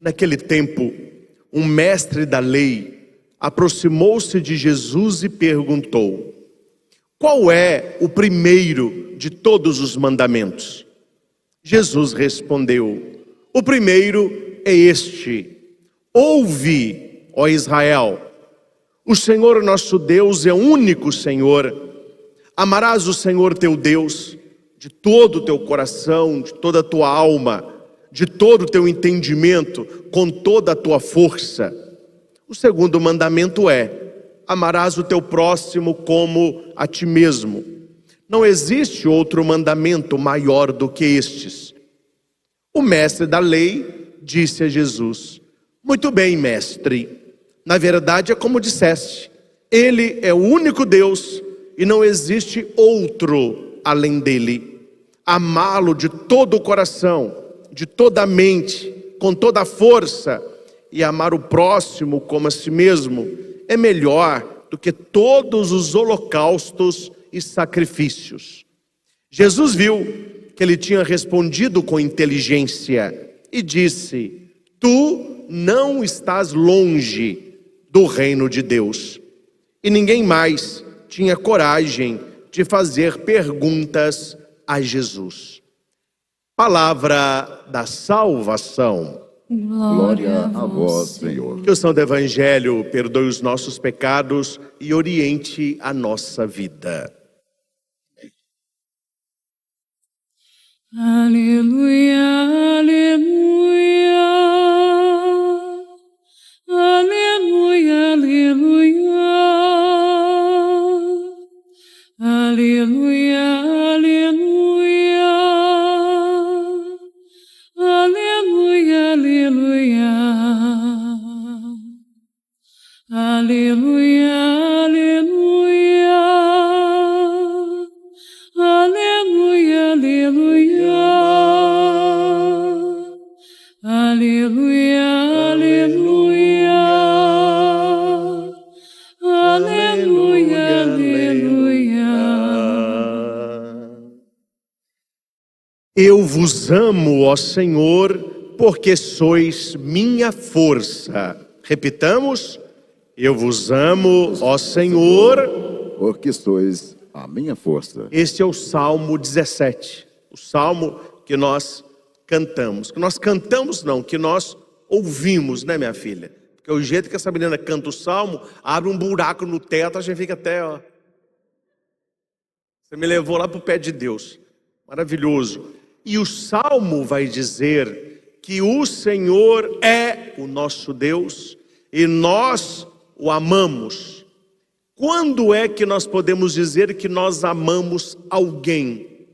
Naquele tempo, um mestre da lei aproximou-se de Jesus e perguntou: qual é o primeiro de todos os mandamentos? Jesus respondeu: o primeiro é este: ouve, ó Israel, o Senhor nosso Deus é o único Senhor. Amarás o Senhor teu Deus de todo o teu coração, de toda a tua alma, de todo o teu entendimento, com toda a tua força. O segundo mandamento é: amarás o teu próximo como a ti mesmo. Não existe outro mandamento maior do que estes. O mestre da lei disse a Jesus: muito bem, mestre, na verdade é como disseste, ele é o único Deus e não existe outro além dele. Amá-lo de todo o coração, de toda a mente, com toda a força, e amar o próximo como a si mesmo é melhor do que todos os holocaustos e sacrifícios. Jesus viu que ele tinha respondido com inteligência e disse: tu não estás longe do reino de Deus. E ninguém mais tinha coragem de fazer perguntas a Jesus. Palavra da salvação. Glória a vós, Senhor. Que o Santo Evangelho perdoe os nossos pecados e oriente a nossa vida. Aleluia, aleluia, aleluia, aleluia, aleluia, aleluia, aleluia, aleluia, aleluia, aleluia, aleluia, aleluia, aleluia, aleluia, aleluia. Eu vos amo, ó Senhor, porque sois minha força. Repitamos: eu vos amo, ó Senhor, Porque sois a minha força. Este é o Salmo 17, o Salmo que nós cantamos. Que nós cantamos não, que nós ouvimos, né, minha filha? Porque o jeito que essa menina canta o Salmo, abre um buraco no teto, a gente fica até, ó. Você me levou lá para o pé de Deus. Maravilhoso. E o Salmo vai dizer que o Senhor é o nosso Deus e nós o amamos. Quando é que nós podemos dizer que nós amamos alguém?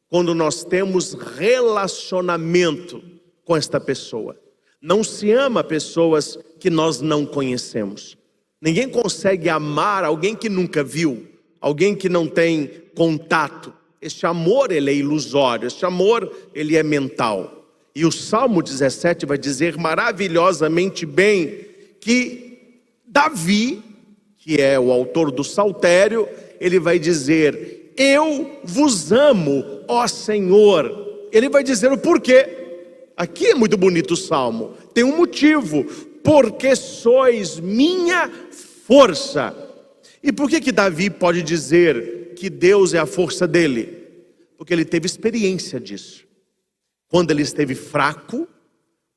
Quando nós temos relacionamento com esta pessoa. Não se ama pessoas que nós não conhecemos. Ninguém consegue amar alguém que nunca viu, alguém que não tem contato. Este amor, ele é ilusório, este amor, ele é mental. E o Salmo 17 vai dizer maravilhosamente bem que Davi, que é o autor do Saltério, ele vai dizer: eu vos amo, ó Senhor. Ele vai dizer o porquê. Aqui é muito bonito o Salmo, tem um motivo: porque sois minha força. E por que Davi pode dizer que Deus é a força dele? Porque ele teve experiência disso. Quando ele esteve fraco,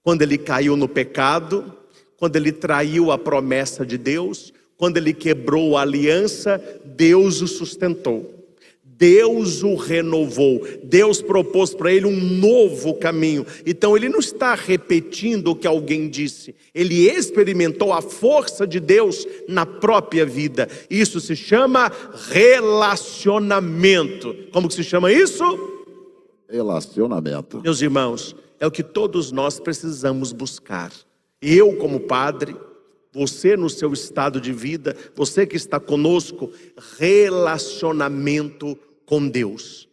quando ele caiu no pecado, quando ele traiu a promessa de Deus, quando ele quebrou a aliança, Deus o sustentou. Deus o renovou, Deus propôs para ele um novo caminho. Então ele não está repetindo o que alguém disse, ele experimentou a força de Deus na própria vida. Isso se chama relacionamento. Como que se chama isso? Relacionamento. Meus irmãos, é o que todos nós precisamos buscar. Eu como padre, você no seu estado de vida, você que está conosco, relacionamento com Deus.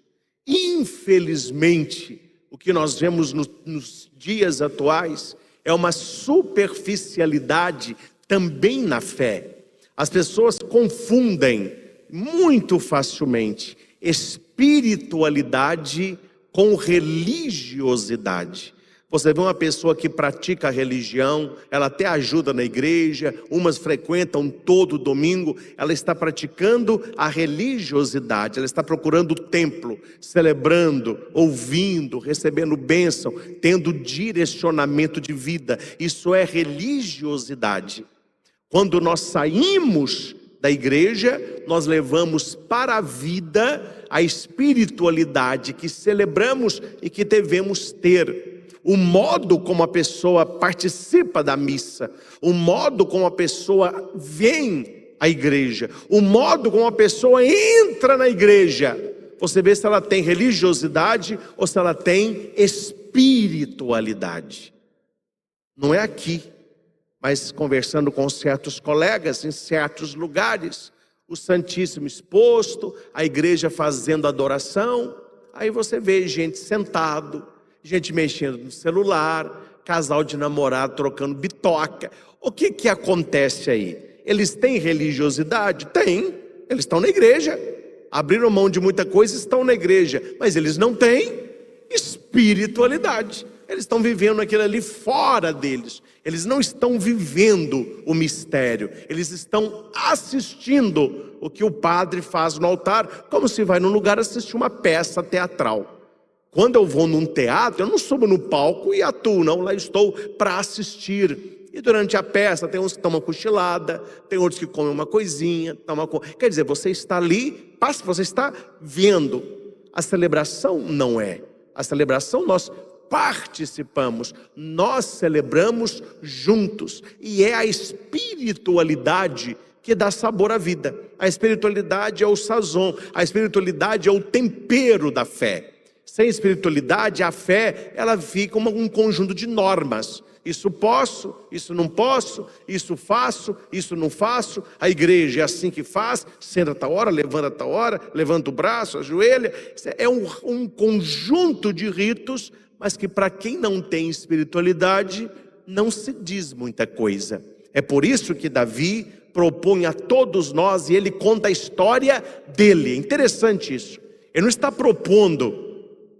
Infelizmente, o que nós vemos nos dias atuais é uma superficialidade também na fé. As pessoas confundem muito facilmente espiritualidade com religiosidade. Você vê uma pessoa que pratica a religião, ela até ajuda na igreja, umas frequentam todo domingo, ela está praticando a religiosidade, ela está procurando o templo, celebrando, ouvindo, recebendo bênção, tendo direcionamento de vida. Isso é religiosidade. Quando nós saímos da igreja, nós levamos para a vida a espiritualidade que celebramos e que devemos ter. O modo como a pessoa participa da missa, o modo como a pessoa vem à igreja, o modo como a pessoa entra na igreja, você vê se ela tem religiosidade ou se ela tem espiritualidade. Não é aqui, mas conversando com certos colegas em certos lugares, o Santíssimo exposto, a igreja fazendo adoração, aí você vê gente sentado, gente mexendo no celular, casal de namorado trocando bitoca. O que acontece aí? Eles têm religiosidade? Tem, eles estão na igreja, abriram mão de muita coisa, estão na igreja, mas eles não têm espiritualidade. Eles estão vivendo aquilo ali fora deles. Eles não estão vivendo o mistério. Eles estão assistindo o que o padre faz no altar, como se vai num lugar assistir uma peça teatral. Quando eu vou num teatro, eu não subo no palco e atuo, não. Lá estou para assistir. E durante a peça tem uns que tomam cochilada, tem outros que comem uma coisinha. Quer dizer, você está ali, você está vendo. A celebração não é. A celebração nós participamos, nós celebramos juntos. E é a espiritualidade que dá sabor à vida. A espiritualidade é o sazon, a espiritualidade é o tempero da fé. Sem espiritualidade, a fé, ela fica um conjunto de normas. Isso posso, isso não posso, isso faço, isso não faço. A igreja é assim que faz, senta a tal hora, levanta a tal hora, levanta o braço, ajoelha. É um conjunto de ritos, mas que para quem não tem espiritualidade, não se diz muita coisa. É por isso que Davi propõe a todos nós, e ele conta a história dele. É interessante isso. Ele não está propondo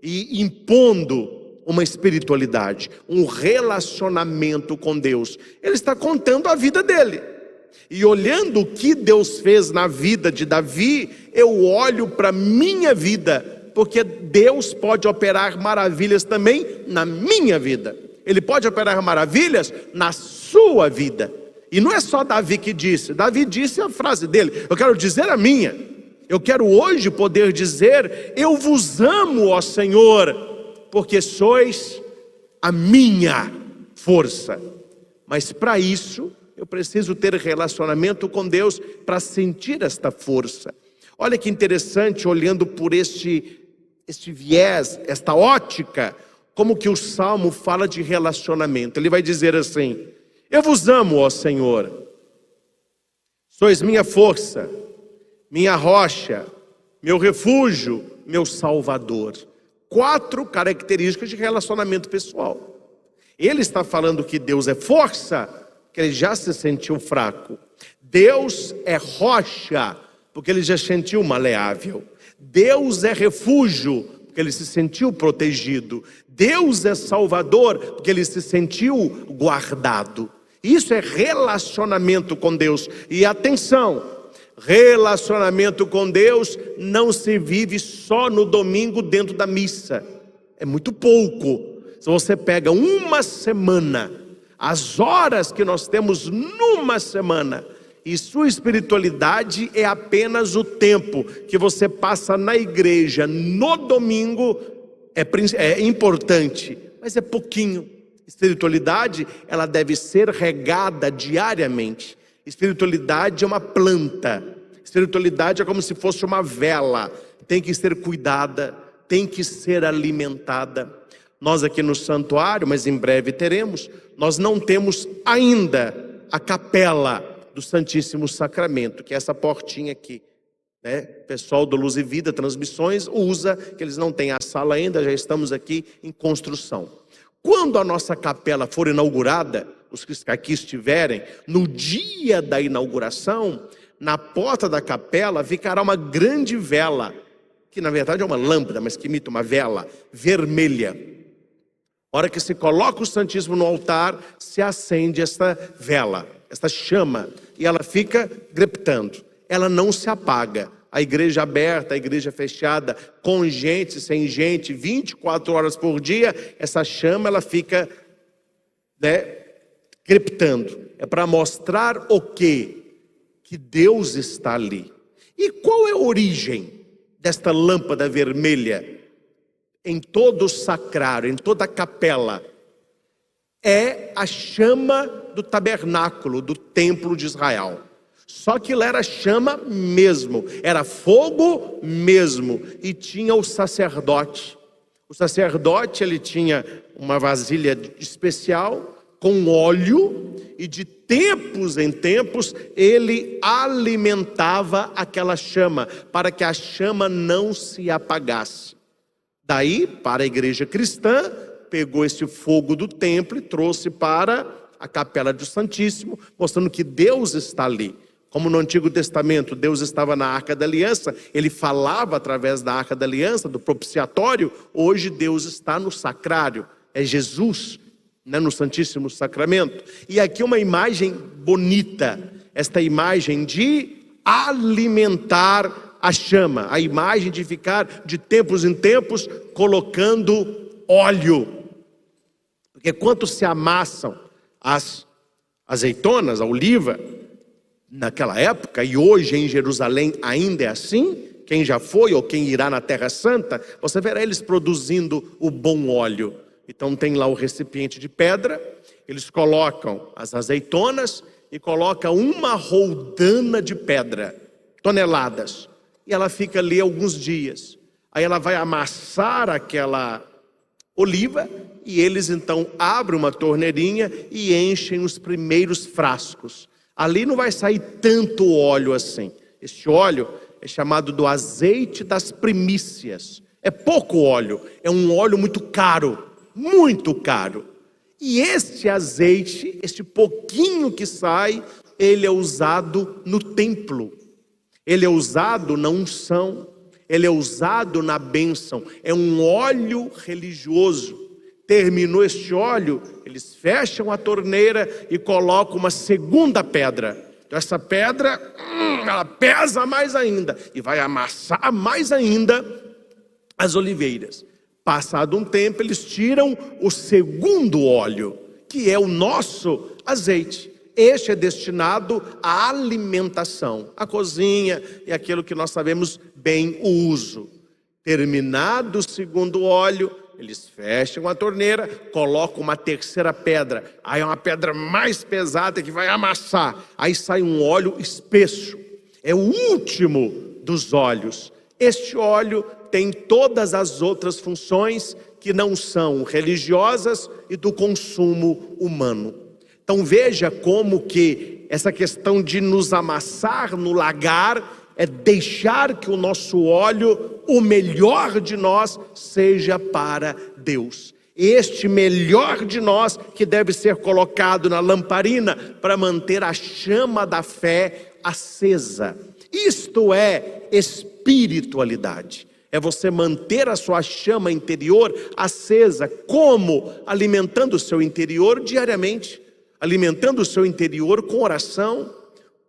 e impondo uma espiritualidade, um relacionamento com Deus. Ele está contando a vida dele. E olhando o que Deus fez na vida de Davi, eu olho para a minha vida, porque Deus pode operar maravilhas também na minha vida. Ele pode operar maravilhas na sua vida. E não é só Davi que disse. Davi disse a frase dele, eu quero dizer a minha. Eu quero hoje poder dizer, eu vos amo, ó Senhor, porque sois a minha força. Mas para isso, eu preciso ter relacionamento com Deus para sentir esta força. Olha que interessante, olhando por este viés, esta ótica, como que o Salmo fala de relacionamento. Ele vai dizer assim, eu vos amo, ó Senhor, sois minha força, minha rocha, meu refúgio, meu salvador. 4 características de relacionamento pessoal. Ele está falando que Deus é força, que ele já se sentiu fraco. Deus é rocha, porque ele já sentiu maleável. Deus é refúgio, porque ele se sentiu protegido. Deus é salvador, porque ele se sentiu guardado. Isso é relacionamento com Deus. E atenção, relacionamento com Deus não se vive só no domingo dentro da missa. É muito pouco. Se você pega uma semana, as horas que nós temos numa semana, e sua espiritualidade é apenas o tempo que você passa na igreja no domingo, é importante, mas é pouquinho. Espiritualidade, ela deve ser regada diariamente. Espiritualidade é uma planta. Espiritualidade é como se fosse uma vela. Tem que ser cuidada, tem que ser alimentada. Nós aqui no santuário, mas em breve teremos, nós não temos ainda a capela do Santíssimo Sacramento, que é essa portinha aqui, né? O pessoal do Luz e Vida Transmissões usa, que eles não têm a sala ainda, já estamos aqui em construção. Quando a nossa capela for inaugurada, os que aqui estiverem, no dia da inauguração, na porta da capela ficará uma grande vela, que na verdade é uma lâmpada, mas que imita uma vela vermelha. A hora que se coloca o Santíssimo no altar, se acende esta vela, esta chama, e ela fica greptando. Ela não se apaga. A igreja aberta, a igreja fechada, com gente, sem gente, 24 horas por dia, essa chama ela fica, crepitando. É para mostrar o quê? Que Deus está ali. E qual é a origem desta lâmpada vermelha em todo o sacrário, em toda a capela? É a chama do tabernáculo, do templo de Israel. Só que lá era chama mesmo, era fogo mesmo, e tinha o sacerdote. O sacerdote, ele tinha uma vasilha especial com óleo, e de tempos em tempos ele alimentava aquela chama, para que a chama não se apagasse. Daí, para a igreja cristã, pegou esse fogo do templo e trouxe para a capela do Santíssimo, mostrando que Deus está ali. Como no Antigo Testamento, Deus estava na Arca da Aliança, ele falava através da Arca da Aliança, do propiciatório. Hoje Deus está no sacrário, é Jesus, no Santíssimo Sacramento. E aqui uma imagem bonita, esta imagem de alimentar a chama, a imagem de ficar de tempos em tempos colocando óleo. Porque quando se amassam as azeitonas, a oliva, naquela época, e hoje em Jerusalém ainda é assim, quem já foi ou quem irá na Terra Santa, você verá eles produzindo o bom óleo. Então tem lá o recipiente de pedra, eles colocam as azeitonas e colocam uma roldana de pedra, toneladas, e ela fica ali alguns dias. Aí ela vai amassar aquela oliva e eles então abrem uma torneirinha e enchem os primeiros frascos. Ali não vai sair tanto óleo assim. Este óleo é chamado do azeite das primícias. É pouco óleo, é um óleo muito caro, muito caro. E este azeite, este pouquinho que sai, ele é usado no templo. Ele é usado na unção, ele é usado na bênção. É um óleo religioso. Terminou este óleo, eles fecham a torneira e colocam uma segunda pedra. Então essa pedra, ela pesa mais ainda e vai amassar mais ainda as oliveiras. Passado um tempo, eles tiram o segundo óleo, que é o nosso azeite. Este é destinado à alimentação, à cozinha e aquilo que nós sabemos bem o uso. Terminado o segundo óleo, eles fecham a torneira, colocam uma terceira pedra. Aí é uma pedra mais pesada que vai amassar. Aí sai um óleo espesso. É o último dos óleos. Este óleo tem todas as outras funções que não são religiosas e do consumo humano. Então veja como que essa questão de nos amassar no lagar é deixar que o nosso óleo, o melhor de nós, seja para Deus. Este melhor de nós que deve ser colocado na lamparina para manter a chama da fé acesa. Isto é espiritualidade. É você manter a sua chama interior acesa. Como? Alimentando o seu interior diariamente. Alimentando o seu interior com oração,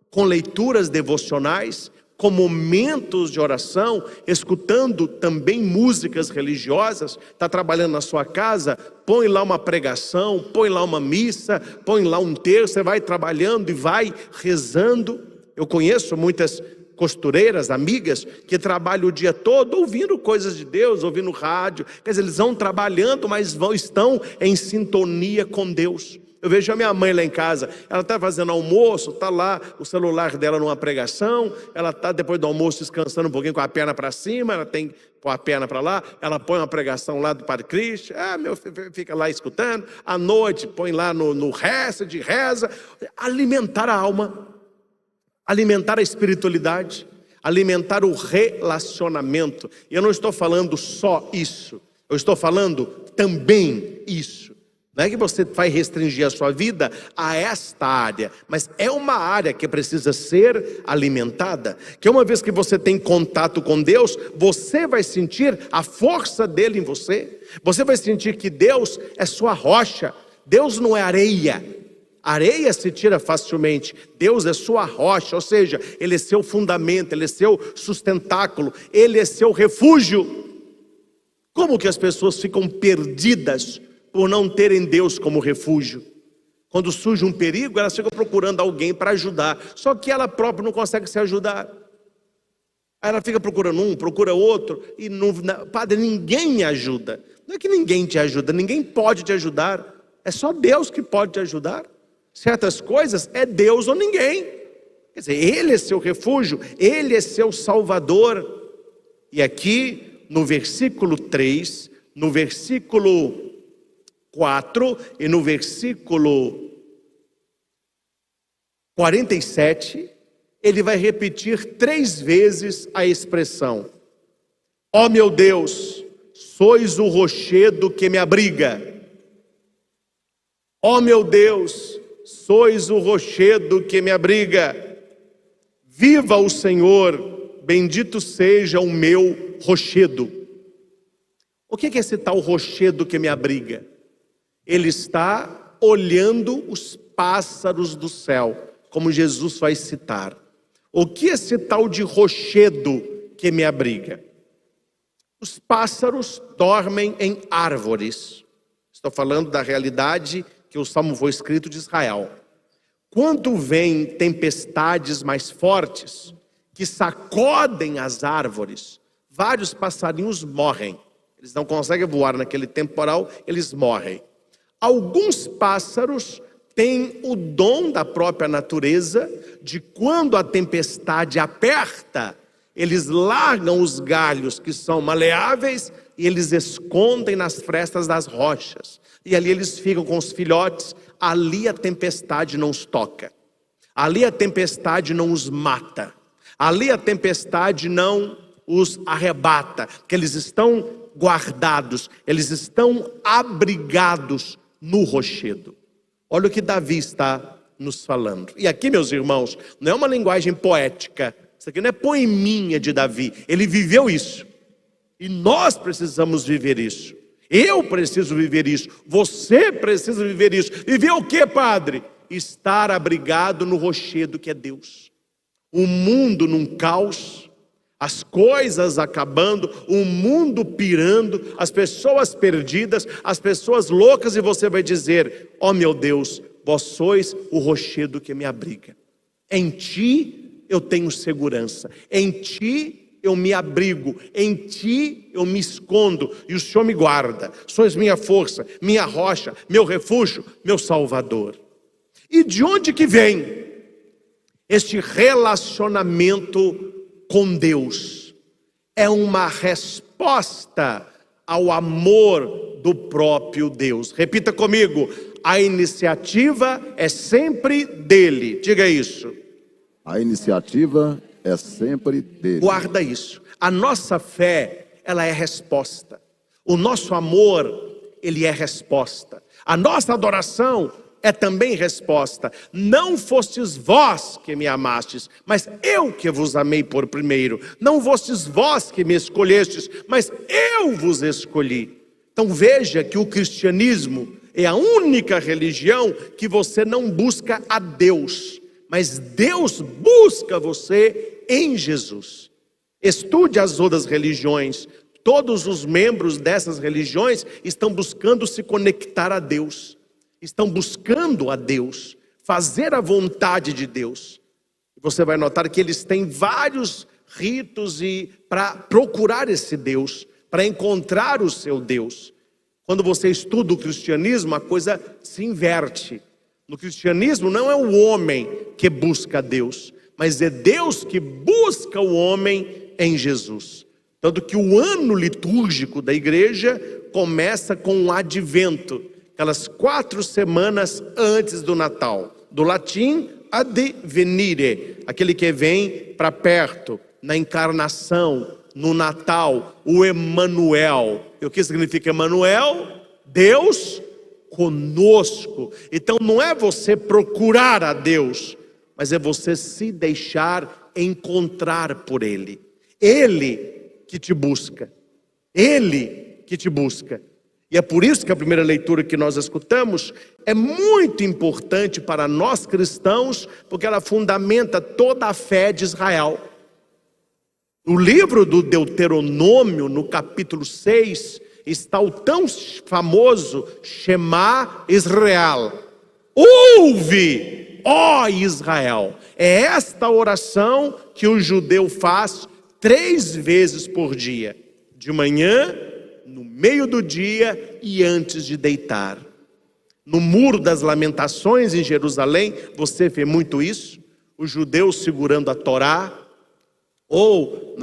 com leituras devocionais, com momentos de oração, escutando também músicas religiosas. Está trabalhando na sua casa, põe lá uma pregação, põe lá uma missa, põe lá um terço, você vai trabalhando e vai rezando. Eu conheço muitas costureiras, amigas, que trabalham o dia todo ouvindo coisas de Deus, ouvindo rádio. Quer dizer, eles vão trabalhando, mas estão em sintonia com Deus. Eu vejo a minha mãe lá em casa, ela está fazendo almoço, está lá o celular dela numa pregação, ela está depois do almoço descansando um pouquinho com a perna para cima, ela tem que pôr a perna para lá, ela põe uma pregação lá do Padre Cristo, meu filho fica lá escutando, à noite põe lá no reza, alimentar a alma, alimentar a espiritualidade, alimentar o relacionamento. E eu não estou falando só isso, eu estou falando também isso. Não é que você vai restringir a sua vida a esta área, mas é uma área que precisa ser alimentada. Que uma vez que você tem contato com Deus, você vai sentir a força dele em você. Você vai sentir que Deus é sua rocha. Deus não é areia. Areia se tira facilmente. Deus é sua rocha, ou seja, Ele é seu fundamento, Ele é seu sustentáculo, Ele é seu refúgio. Como que as pessoas ficam perdidas por não terem Deus como refúgio? Quando surge um perigo, elas ficam procurando alguém para ajudar, só que ela própria não consegue se ajudar. Aí ela fica procurando um, procura outro, e não, padre, ninguém ajuda. Não é que ninguém te ajuda, ninguém pode te ajudar, é só Deus que pode te ajudar. Certas coisas é Deus ou ninguém. Quer dizer, Ele é seu refúgio, Ele é seu salvador. E aqui no versículo 3, no versículo 4 e no versículo 47, ele vai repetir 3 vezes a expressão: ó meu Deus, sois o rochedo que me abriga. Ó meu Deus, sois o rochedo que me abriga. Viva o Senhor, bendito seja o meu rochedo. O que é esse tal rochedo que me abriga? Ele está olhando os pássaros do céu, como Jesus vai citar. O que é esse tal de rochedo que me abriga? Os pássaros dormem em árvores. Estou falando da realidade que o Salmo foi escrito de Israel. Quando vem tempestades mais fortes, que sacodem as árvores, vários passarinhos morrem. Eles não conseguem voar naquele temporal, eles morrem. Alguns pássaros têm o dom da própria natureza de, quando a tempestade aperta, eles largam os galhos que são maleáveis e eles escondem nas frestas das rochas. E ali eles ficam com os filhotes. Ali a tempestade não os toca. Ali a tempestade não os mata. Ali a tempestade não os arrebata. Porque eles estão guardados. Eles estão abrigados no rochedo. Olha o que Davi está nos falando. E aqui, meus irmãos, não é uma linguagem poética. Isso aqui não é poeminha de Davi. Ele viveu isso. E nós precisamos viver isso. Eu preciso viver isso. Você precisa viver isso. Viver o que, padre? Estar abrigado no rochedo que é Deus. O mundo num caos, as coisas acabando, o mundo pirando, as pessoas perdidas, as pessoas loucas, e você vai dizer: ó meu Deus, vós sois o rochedo que me abriga. Em ti eu tenho segurança. Em ti eu me abrigo, em ti eu me escondo, e o Senhor me guarda. Sois minha força, minha rocha, meu refúgio, meu salvador. E de onde que vem este relacionamento com Deus? É uma resposta ao amor do próprio Deus. Repita comigo: a iniciativa é sempre dele. Diga isso. A iniciativa é sempre dele. Guarda isso. A nossa fé, ela é resposta. O nosso amor, ele é resposta. A nossa adoração é também resposta. Não fostes vós que me amastes, mas eu que vos amei por primeiro. Não fostes vós que me escolhestes, mas eu vos escolhi. Então veja que o cristianismo é a única religião que você não busca a Deus, mas Deus busca você em Jesus. Estude as outras religiões. Todos os membros dessas religiões estão buscando se conectar a Deus. Estão buscando a Deus, fazer a vontade de Deus. Você vai notar que eles têm vários ritos para procurar esse Deus, para encontrar o seu Deus. Quando você estuda o cristianismo, a coisa se inverte. No cristianismo não é o homem que busca Deus, mas é Deus que busca o homem em Jesus. Tanto que o ano litúrgico da igreja começa com o advento, aquelas 4 semanas antes do Natal. Do latim, advenire, aquele que vem para perto, na encarnação, no Natal, o Emanuel. E o que significa Emanuel? Deus conosco. Então não é você procurar a Deus, mas é você se deixar encontrar por Ele. Ele que te busca. Ele que te busca. E é por isso que a primeira leitura que nós escutamos é muito importante para nós cristãos, porque ela fundamenta toda a fé de Israel. No livro do Deuteronômio, no capítulo 6, está o tão famoso Shema Israel. Ouve, ó Israel. É esta oração que o judeu faz 3 vezes por dia. De manhã, no meio do dia e antes de deitar. No Muro das Lamentações em Jerusalém, você vê muito isso. Os judeus segurando a Torá, ou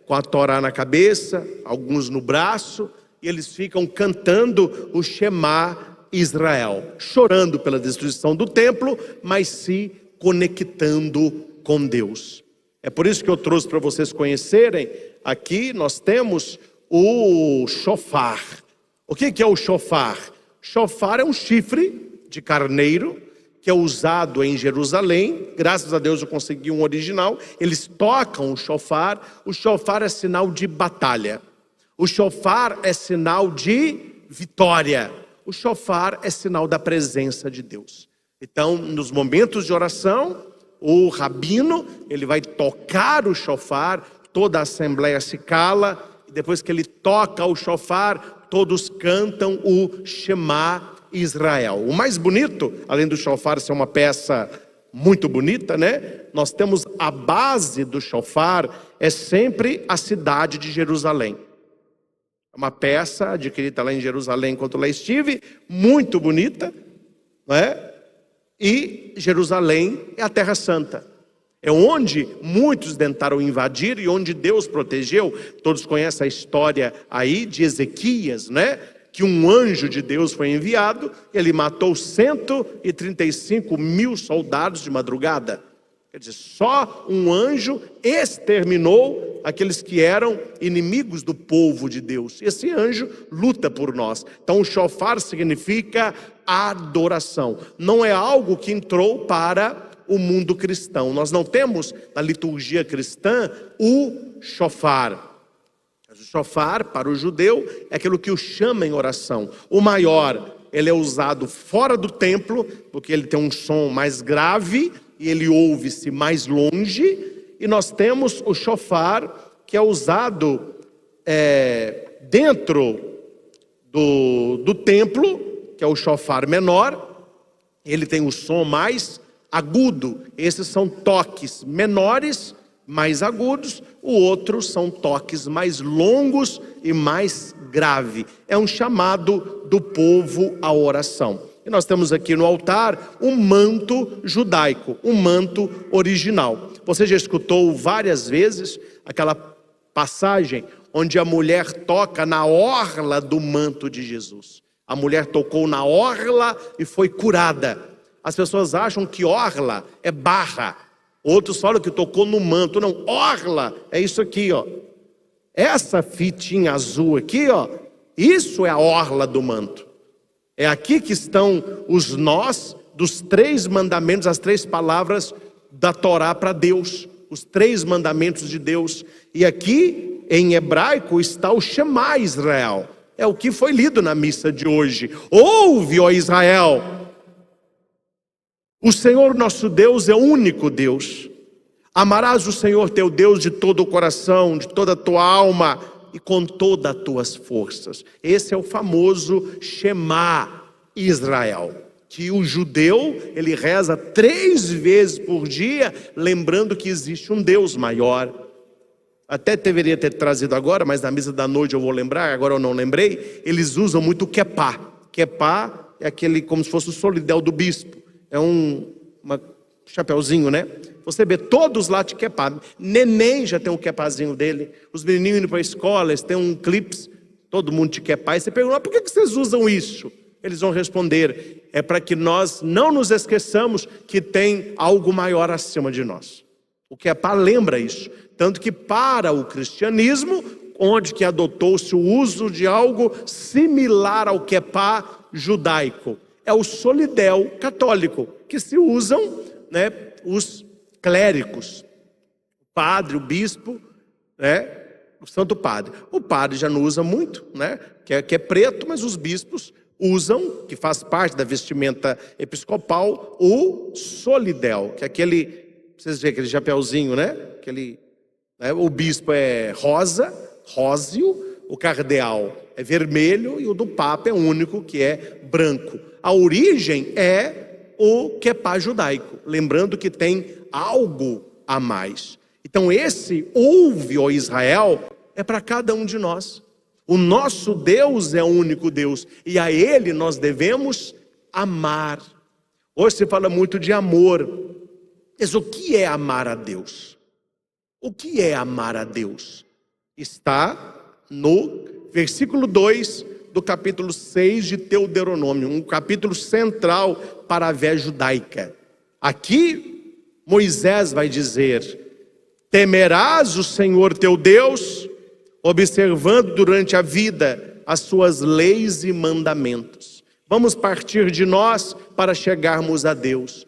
com a Torá na cabeça, alguns no braço, e eles ficam cantando o Shema Israel, chorando pela destruição do templo, mas se conectando com Deus. É por isso que eu trouxe para vocês conhecerem. Aqui nós temos o shofar. O que é o shofar? Shofar é um chifre de carneiro que é usado em Jerusalém. Graças a Deus eu consegui um original. Eles tocam o shofar. O shofar é sinal de batalha. O shofar é sinal de vitória. O shofar é sinal da presença de Deus. Então, nos momentos de oração, o rabino, ele vai tocar o shofar, toda a assembleia se cala, e depois que ele toca o shofar, todos cantam o Shema Israel. O mais bonito, além do shofar ser uma peça muito bonita, nós temos a base do shofar, é sempre a cidade de Jerusalém. É uma peça adquirida lá em Jerusalém enquanto lá estive, muito bonita, E Jerusalém é a Terra Santa. É onde muitos tentaram invadir e onde Deus protegeu. Todos conhecem a história aí de Ezequias, que um anjo de Deus foi enviado, ele matou 135 mil soldados de madrugada. Quer dizer, só um anjo exterminou aqueles que eram inimigos do povo de Deus. Esse anjo luta por nós. Então o shofar significa adoração. Não é algo que entrou para o mundo cristão. Nós não temos na liturgia cristã o shofar. O shofar, para o judeu, é aquilo que o chama em oração. O maior, ele é usado fora do templo, porque ele tem um som mais grave e ele ouve-se mais longe. E nós temos o shofar, que é usado dentro do templo, que é o shofar menor. Ele tem o som mais agudo. Esses são toques menores, mais agudos. O outro são toques mais longos e mais grave. É um chamado do povo à oração. E nós temos aqui no altar um manto judaico, um manto original. Você já escutou várias vezes aquela passagem onde a mulher toca na orla do manto de Jesus. A mulher tocou na orla e foi curada. As pessoas acham que orla é barra. Outros falam que tocou no manto. Não, orla é isso aqui, ó. Essa fitinha azul aqui, ó, isso é a orla do manto. É aqui que estão os nós dos 3 mandamentos, as 3 palavras da Torá para Deus, os 3 mandamentos de Deus. E aqui em hebraico está o Shema Israel. É o que foi lido na missa de hoje. Ouve, ó Israel. O Senhor nosso Deus é o único Deus. Amarás o Senhor teu Deus de todo o coração, de toda a tua alma e com todas as tuas forças. Esse é o famoso Shema Israel, que o judeu, ele reza 3 vezes por dia, lembrando que existe um Deus maior. Até deveria ter trazido agora, mas na missa da noite eu vou lembrar, agora eu não lembrei. Eles usam muito o quepá. Quepá é aquele como se fosse o solidel do bispo. É um chapeuzinho, Você vê todos lá de quepá. Neném já tem um quepazinho dele. Os menininhos indo para a escola, eles têm um clips, todo mundo de quepá. E você pergunta, por que vocês usam isso? Eles vão responder, é para que nós não nos esqueçamos que tem algo maior acima de nós. O quepá lembra isso. Tanto que para o cristianismo, onde que adotou-se o uso de algo similar ao quepá, judaico é o solidel católico, que se usam, né, os clérigos, o padre, o bispo, né, o santo padre. O padre já não usa muito, né, que é preto, mas os bispos usam, que faz parte da vestimenta episcopal, o solidel, que é aquele, vocês veem aquele chapeuzinho, né? O bispo é rosa, róseo, o cardeal é vermelho e o do papa é único, que é branco. A origem é o quepá judaico, lembrando que tem algo a mais. Então esse ouve, ó Israel, é para cada um de nós. O nosso Deus é o único Deus e a Ele nós devemos amar. Hoje se fala muito de amor, mas o que é amar a Deus? O que é amar a Deus? Está no versículo 2 do capítulo 6 de Deuteronômio, um capítulo central para a fé judaica. Aqui Moisés vai dizer: temerás o Senhor teu Deus, observando durante a vida as suas leis e mandamentos. Vamos partir de nós para chegarmos a Deus.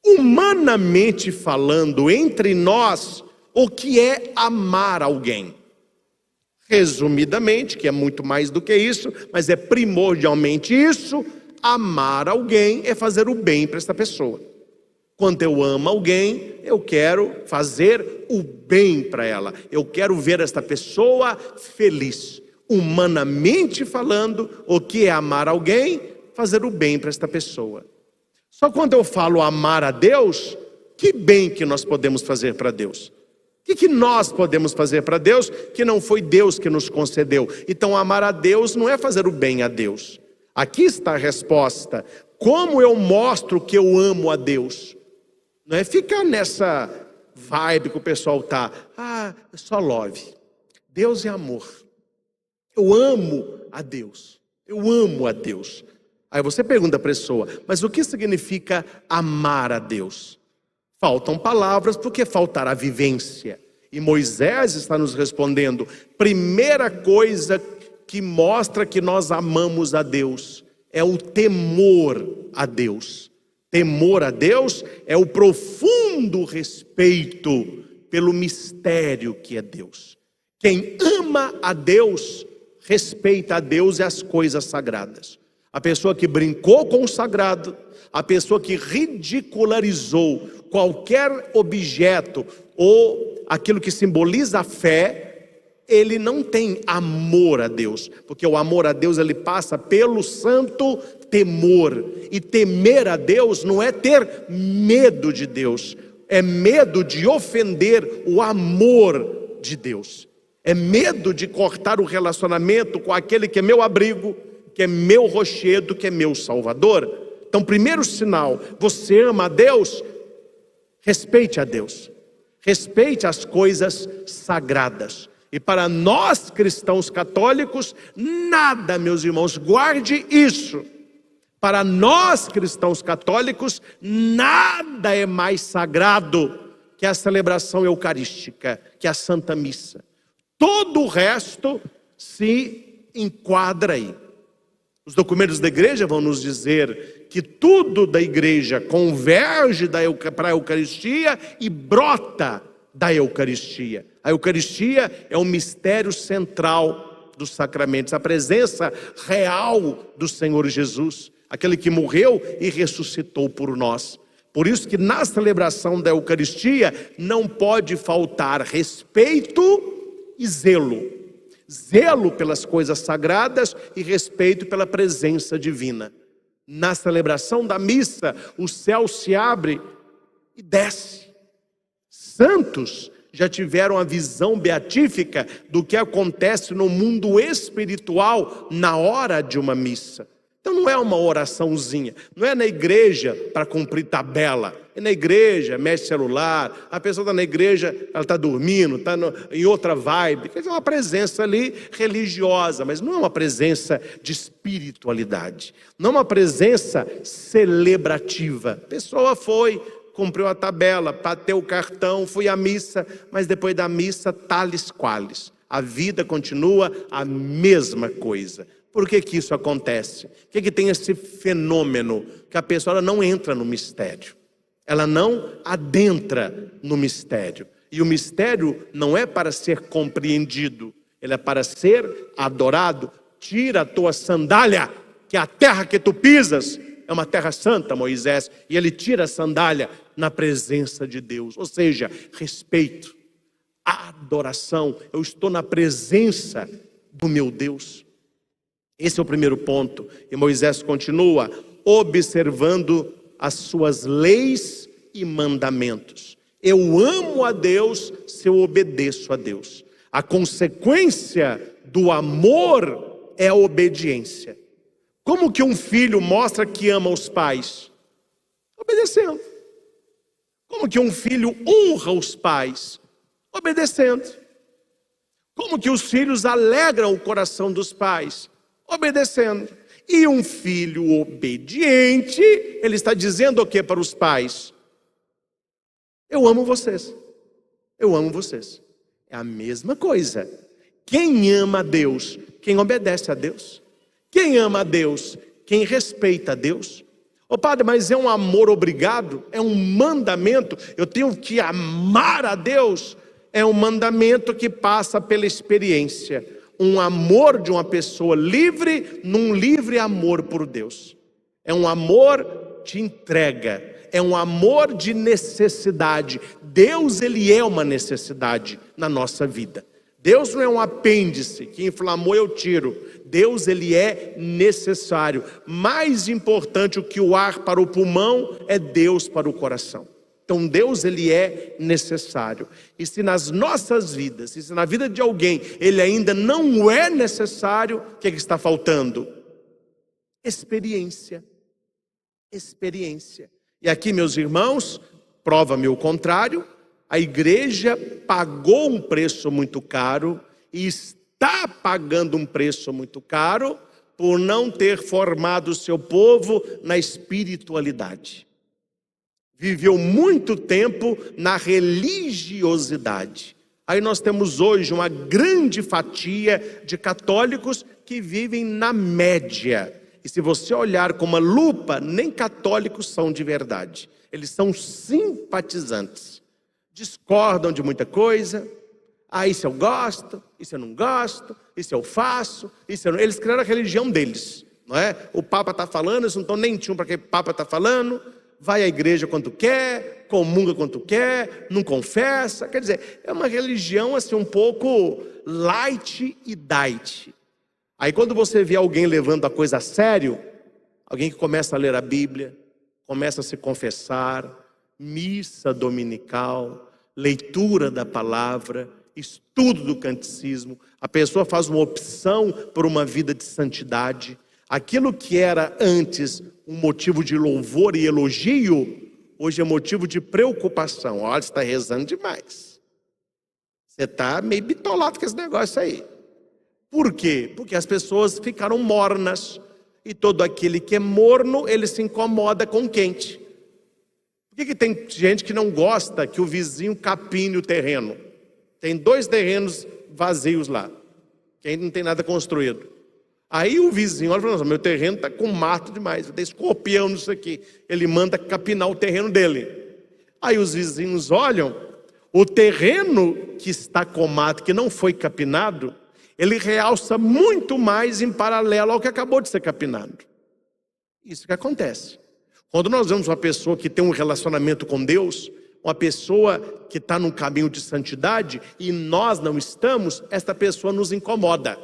Humanamente falando, entre nós, o que é amar alguém? Resumidamente, que é muito mais do que isso, mas é primordialmente isso, amar alguém é fazer o bem para essa pessoa. Quando eu amo alguém, eu quero fazer o bem para ela. Eu quero ver esta pessoa feliz. Humanamente falando, o que é amar alguém? Fazer o bem para esta pessoa. Só quando eu falo amar a Deus, que bem que nós podemos fazer para Deus? O que nós podemos fazer para Deus que não foi Deus que nos concedeu? Então amar a Deus não é fazer o bem a Deus. Aqui está a resposta. Como eu mostro que eu amo a Deus? Não é ficar nessa vibe que o pessoal está. É só love. Deus é amor. Eu amo a Deus. Eu amo a Deus. Aí você pergunta à pessoa, mas o que significa amar a Deus? Faltam palavras porque faltará vivência. E Moisés está nos respondendo, primeira coisa que mostra que nós amamos a Deus é o temor a Deus. Temor a Deus é o profundo respeito pelo mistério que é Deus. Quem ama a Deus, respeita a Deus e as coisas sagradas. A pessoa que brincou com o sagrado, a pessoa que ridicularizou qualquer objeto ou aquilo que simboliza a fé, ele não tem amor a Deus, porque o amor a Deus ele passa pelo santo temor, e temer a Deus não é ter medo de Deus, é medo de ofender o amor de Deus, é medo de cortar o relacionamento com aquele que é meu abrigo, que é meu rochedo, que é meu salvador. Então, primeiro sinal, você ama a Deus, respeite a Deus, respeite as coisas sagradas. E para nós cristãos católicos, nada, meus irmãos, guarde isso. Para nós cristãos católicos, nada é mais sagrado que a celebração eucarística, que a Santa Missa. Todo o resto se enquadra aí. Os documentos da igreja vão nos dizer que tudo da igreja converge para a Eucaristia e brota da Eucaristia. A Eucaristia é um mistério central dos sacramentos, a presença real do Senhor Jesus, aquele que morreu e ressuscitou por nós. Por isso que na celebração da Eucaristia não pode faltar respeito e zelo. Zelo pelas coisas sagradas e respeito pela presença divina. Na celebração da missa, o céu se abre e desce. Santos já tiveram a visão beatífica do que acontece no mundo espiritual na hora de uma missa. Então não é uma oraçãozinha, não é na igreja para cumprir tabela, é na igreja, mexe celular, a pessoa está na igreja, ela está dormindo, está em outra vibe, quer dizer, uma presença ali religiosa, mas não é uma presença de espiritualidade, não é uma presença celebrativa. A pessoa foi, cumpriu a tabela, bateu o cartão, foi à missa, mas depois da missa, tales quales. A vida continua a mesma coisa. Por que isso acontece? Por que tem esse fenômeno que a pessoa ela não entra no mistério? Ela não adentra no mistério. E o mistério não é para ser compreendido, ele é para ser adorado. Tira a tua sandália, que a terra que tu pisas é uma terra santa, Moisés. E ele tira a sandália na presença de Deus. Ou seja, respeito, adoração. Eu estou na presença do meu Deus. Esse é o primeiro ponto. E Moisés continua observando as suas leis e mandamentos. Eu amo a Deus se eu obedeço a Deus. A consequência do amor é a obediência. Como que um filho mostra que ama os pais? Obedecendo. Como que um filho honra os pais? Obedecendo. Como que os filhos alegram o coração dos pais? Obedecendo. E um filho obediente, ele está dizendo o que para os pais? Eu amo vocês. Eu amo vocês. É a mesma coisa. Quem ama a Deus? Quem obedece a Deus. Quem ama a Deus? Quem respeita a Deus. Ô padre, mas é um amor obrigado? É um mandamento? Eu tenho que amar a Deus? É um mandamento que passa pela experiência. Um amor de uma pessoa livre, num livre amor por Deus. É um amor de entrega. É um amor de necessidade. Deus, ele é uma necessidade na nossa vida. Deus não é um apêndice que inflamou eu tiro. Deus, ele é necessário. Mais importante do que o ar para o pulmão é Deus para o coração. Então Deus, ele é necessário. E se nas nossas vidas, e se na vida de alguém ele ainda não é necessário, o que está faltando? Experiência. Experiência. E aqui, meus irmãos, prova-me o contrário. A igreja pagou um preço muito caro e está pagando um preço muito caro por não ter formado o seu povo na espiritualidade. Viveu muito tempo na religiosidade. Aí nós temos hoje uma grande fatia de católicos que vivem na média. E se você olhar com uma lupa, nem católicos são de verdade. Eles são simpatizantes. Discordam de muita coisa. Isso eu gosto, isso eu não gosto, isso eu faço, isso eu não... Eles criaram a religião deles, não é? O Papa está falando, eles não estão nem tinham para que o Papa está falando. Vai à igreja quando quer, comunga quando quer, não confessa. Quer dizer, é uma religião assim um pouco light e diet. Aí quando você vê alguém levando a coisa a sério, alguém que começa a ler a Bíblia, começa a se confessar, missa dominical, leitura da palavra, estudo do catecismo, a pessoa faz uma opção por uma vida de santidade. Aquilo que era antes um motivo de louvor e elogio, hoje é motivo de preocupação. Olha, você está rezando demais. Você está meio bitolado com esse negócio aí. Por quê? Porque as pessoas ficaram mornas. E todo aquele que é morno, ele se incomoda com o quente. Por que tem gente que não gosta que o vizinho capine o terreno? Tem 2 terrenos vazios lá, que ainda não tem nada construído. Aí o vizinho olha e fala, meu terreno está com mato demais, tem escorpião nisso aqui. Ele manda capinar o terreno dele. Aí os vizinhos olham, o terreno que está com mato, que não foi capinado, ele realça muito mais em paralelo ao que acabou de ser capinado. Isso que acontece. Quando nós vemos uma pessoa que tem um relacionamento com Deus, uma pessoa que está num caminho de santidade, e nós não estamos, esta pessoa nos incomoda.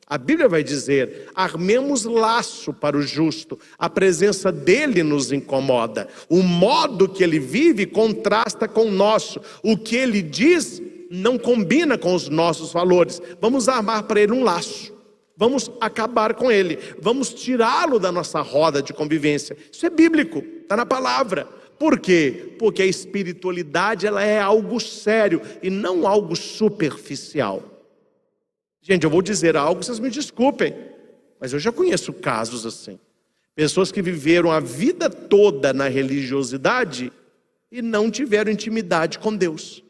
A Bíblia vai dizer, armemos laço para o justo, a presença dele nos incomoda. O modo que ele vive contrasta com o nosso. O que ele diz não combina com os nossos valores. Vamos armar para ele um laço. Vamos acabar com ele. Vamos tirá-lo da nossa roda de convivência. Isso é bíblico, está na palavra. Por quê? Porque a espiritualidade ela é algo sério e não algo superficial. Gente, eu vou dizer algo, vocês me desculpem, mas eu já conheço casos assim. Pessoas que viveram a vida toda na religiosidade e não tiveram intimidade com Deus.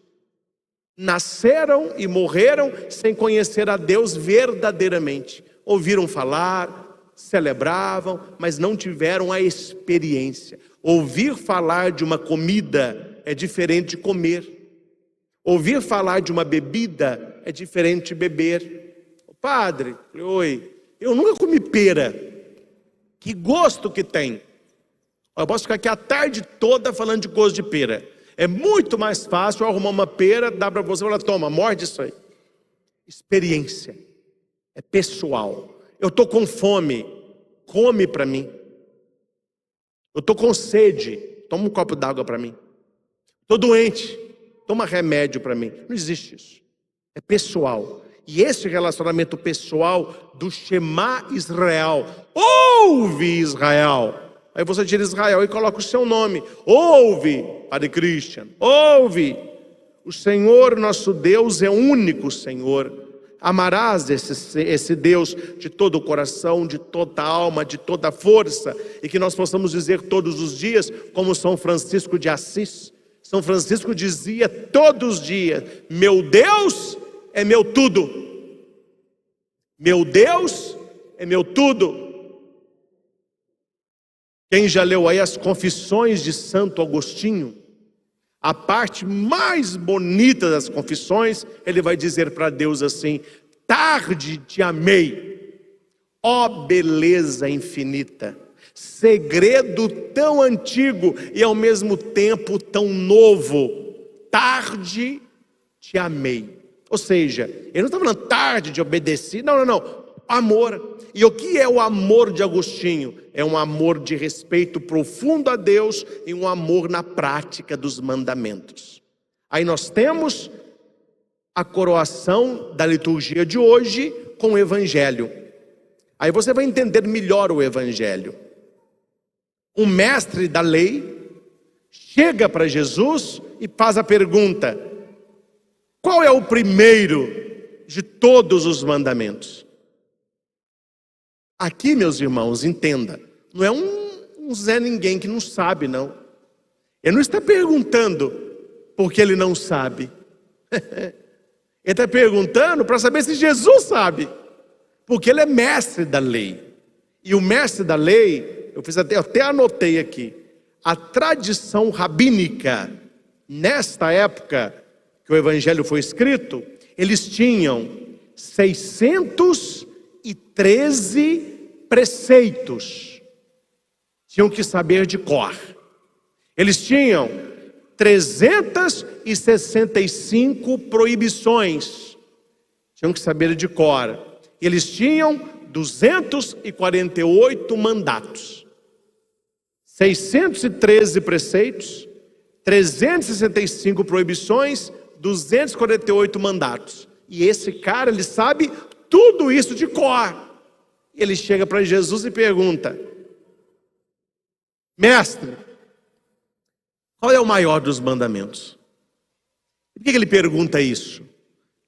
Nasceram e morreram sem conhecer a Deus verdadeiramente. ouviram falar, celebravam, mas não tiveram a experiência. Ouvir falar de uma comida é diferente de comer. Ouvir falar de uma bebida é diferente de beber. Padre, oi, eu nunca comi pera. Que gosto que tem. Eu posso ficar aqui a tarde toda falando de gosto de pera. É muito mais fácil eu arrumar uma pera, dar para você e falar, toma, morde isso aí. Experiência. É pessoal. Eu estou com fome, come para mim. Eu estou com sede, toma um copo d'água para mim. Estou doente, toma remédio para mim. Não existe isso. É pessoal. E esse relacionamento pessoal do Shema Israel. Ouve Israel. Aí você tira Israel e coloca o seu nome. Ouve, Padre Christian. Ouve. O Senhor nosso Deus é o único Senhor. Amarás esse Deus de todo o coração, de toda a alma, de toda a força. E que nós possamos dizer todos os dias, como São Francisco de Assis. São Francisco dizia todos os dias, meu Deus é meu tudo. Meu Deus é meu tudo. Quem já leu aí as Confissões de Santo Agostinho, a parte mais bonita das confissões, ele vai dizer para Deus assim, tarde te amei, ó beleza infinita, segredo tão antigo e ao mesmo tempo tão novo, tarde te amei. Ou seja, ele não está falando tarde de obedecer, não, amor. E o que é o amor de Agostinho? É um amor de respeito profundo a Deus e um amor na prática dos mandamentos. Aí nós temos a coroação da liturgia de hoje com o Evangelho. Aí você vai entender melhor o Evangelho. Um mestre da lei chega para Jesus e faz a pergunta: qual é o primeiro de todos os mandamentos? Aqui, meus irmãos, entenda, não é um Zé Ninguém que não sabe, não. Ele não está perguntando porque ele não sabe. Ele está perguntando para saber se Jesus sabe, porque ele é mestre da lei. E o mestre da lei, eu até anotei aqui, a tradição rabínica, nesta época que o Evangelho foi escrito, eles tinham 613 preceitos, tinham que saber de cor. Eles tinham 365 proibições, tinham que saber de cor. Eles tinham 248 mandatos, 613 preceitos, 365 proibições, 248 mandatos. E esse cara, ele sabe tudo isso de cor. Ele chega para Jesus e pergunta: mestre, qual é o maior dos mandamentos? Por que ele pergunta isso?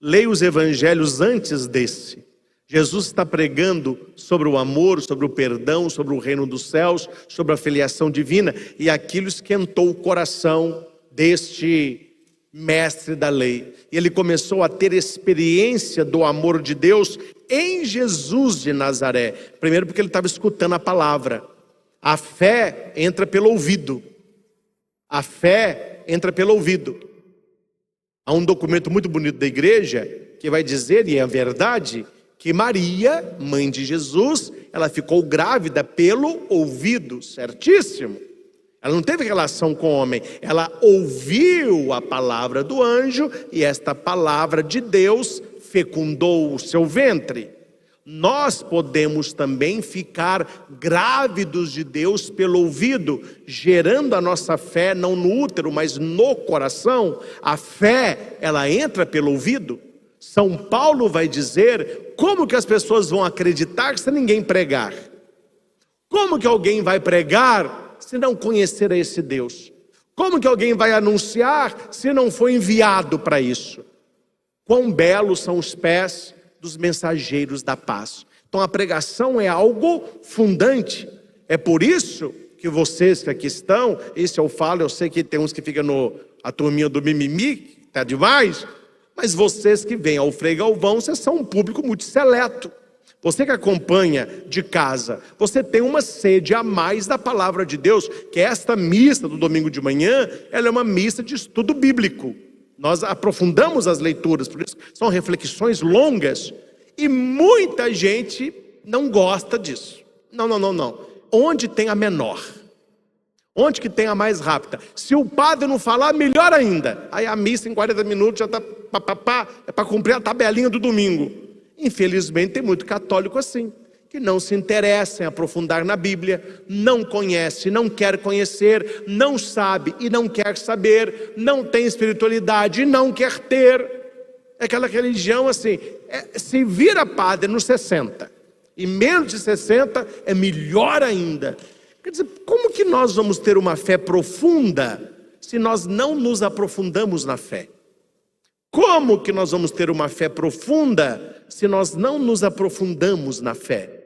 Leia os evangelhos antes desse. Jesus está pregando sobre o amor, sobre o perdão, sobre o reino dos céus, sobre a filiação divina, e aquilo esquentou o coração deste mestre da lei. E ele começou a ter experiência do amor de Deus em Jesus de Nazaré. Primeiro porque ele estava escutando a palavra. A fé entra pelo ouvido. A fé entra pelo ouvido. Há um documento muito bonito da igreja que vai dizer, e é a verdade, que Maria, mãe de Jesus, ela ficou grávida pelo ouvido, certíssimo. Ela não teve relação com o homem, ela ouviu a palavra do anjo e esta palavra de Deus fecundou o seu ventre. Nós podemos também ficar grávidos de Deus pelo ouvido, gerando a nossa fé não no útero, mas no coração. A fé, ela entra pelo ouvido. São Paulo vai dizer, como que as pessoas vão acreditar se ninguém pregar? Como que alguém vai pregar se não conhecer a esse Deus? Como que alguém vai anunciar se não foi enviado para isso? Quão belos são os pés dos mensageiros da paz. Então a pregação é algo fundante. É por isso que vocês que aqui estão, isso eu falo, eu sei que tem uns que ficam a turminha do mimimi, que está demais, mas vocês que vêm ao Frei Galvão, vocês são um público muito seleto. Você que acompanha de casa, você tem uma sede a mais da palavra de Deus, que esta missa do domingo de manhã, ela é uma missa de estudo bíblico. Nós aprofundamos as leituras, por isso são reflexões longas, e muita gente não gosta disso. Não. Onde tem a menor? Onde que tem a mais rápida? Se o padre não falar, melhor ainda. Aí a missa em 40 minutos já está é para cumprir a tabelinha do domingo. Infelizmente tem muito católico assim, que não se interessa em aprofundar na Bíblia, não conhece, não quer conhecer, não sabe e não quer saber, não tem espiritualidade e não quer ter. É aquela religião assim, se vira padre nos 60 e menos de 60 é melhor ainda. Quer dizer, como que nós vamos ter uma fé profunda se nós não nos aprofundamos na fé? Como que nós vamos ter uma fé profunda se nós não nos aprofundamos na fé?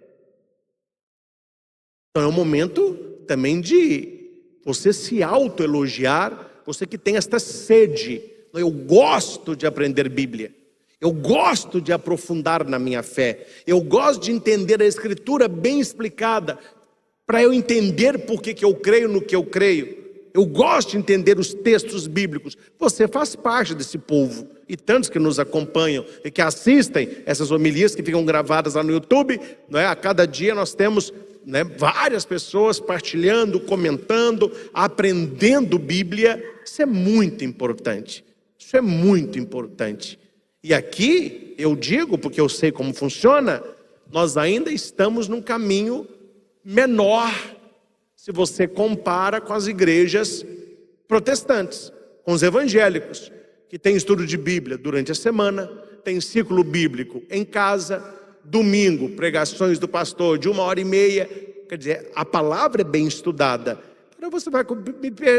Então é um momento também de você se autoelogiar, você que tem esta sede. Eu gosto de aprender Bíblia, eu gosto de aprofundar na minha fé, eu gosto de entender a Escritura bem explicada, para eu entender por que eu creio no que eu creio. Eu gosto de entender os textos bíblicos. Você faz parte desse povo. E tantos que nos acompanham e que assistem essas homilias que ficam gravadas lá no YouTube, não é? A cada dia nós temos, né, várias pessoas partilhando, comentando, aprendendo Bíblia. Isso é muito importante. Isso é muito importante. E aqui eu digo, porque eu sei como funciona, nós ainda estamos num caminho menor, se você compara com as igrejas protestantes, com os evangélicos, que tem estudo de Bíblia durante a semana, tem ciclo bíblico em casa, domingo, pregações do pastor de 1h30, quer dizer, a palavra é bem estudada. Então você vai,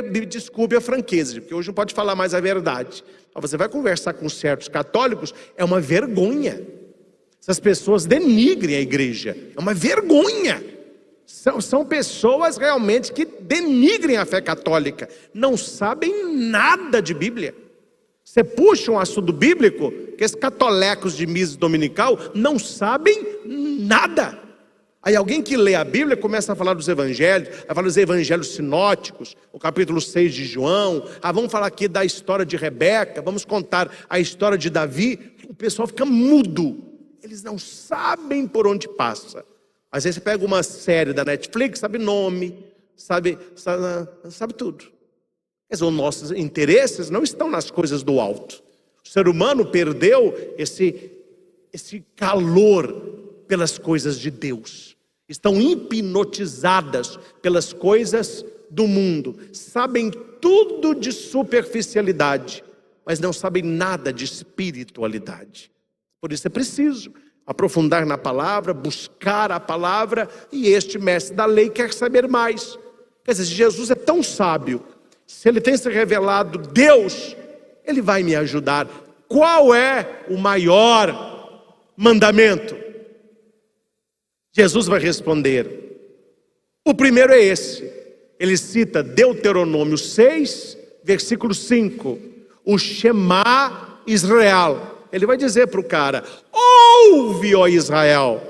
me desculpe a franqueza, porque hoje não pode falar mais a verdade, mas você vai conversar com certos católicos, é uma vergonha. Essas pessoas denigrem a igreja, é uma vergonha. São pessoas realmente que denigrem a fé católica, não sabem nada de Bíblia. Você puxa um assunto bíblico, que esses catolecos de missa dominical não sabem nada. Aí alguém que lê a Bíblia começa a falar dos evangelhos, a falar dos evangelhos sinóticos, o capítulo 6 de João, vamos falar aqui da história de Rebeca, vamos contar a história de Davi. O pessoal fica mudo, eles não sabem por onde passa. Às vezes você pega uma série da Netflix, sabe nome, sabe tudo. Quer dizer, os nossos interesses não estão nas coisas do alto. O ser humano perdeu esse calor pelas coisas de Deus. Estão hipnotizadas pelas coisas do mundo. Sabem tudo de superficialidade, mas não sabem nada de espiritualidade. Por isso é preciso aprofundar na palavra, buscar a palavra, e este mestre da lei quer saber mais. Quer dizer, Jesus é tão sábio, se ele tem se revelado Deus, ele vai me ajudar. Qual é o maior mandamento? Jesus vai responder. O primeiro é esse. Ele cita Deuteronômio 6, versículo 5. O Shema Israel. Ele vai dizer para o cara: ouve, ó Israel,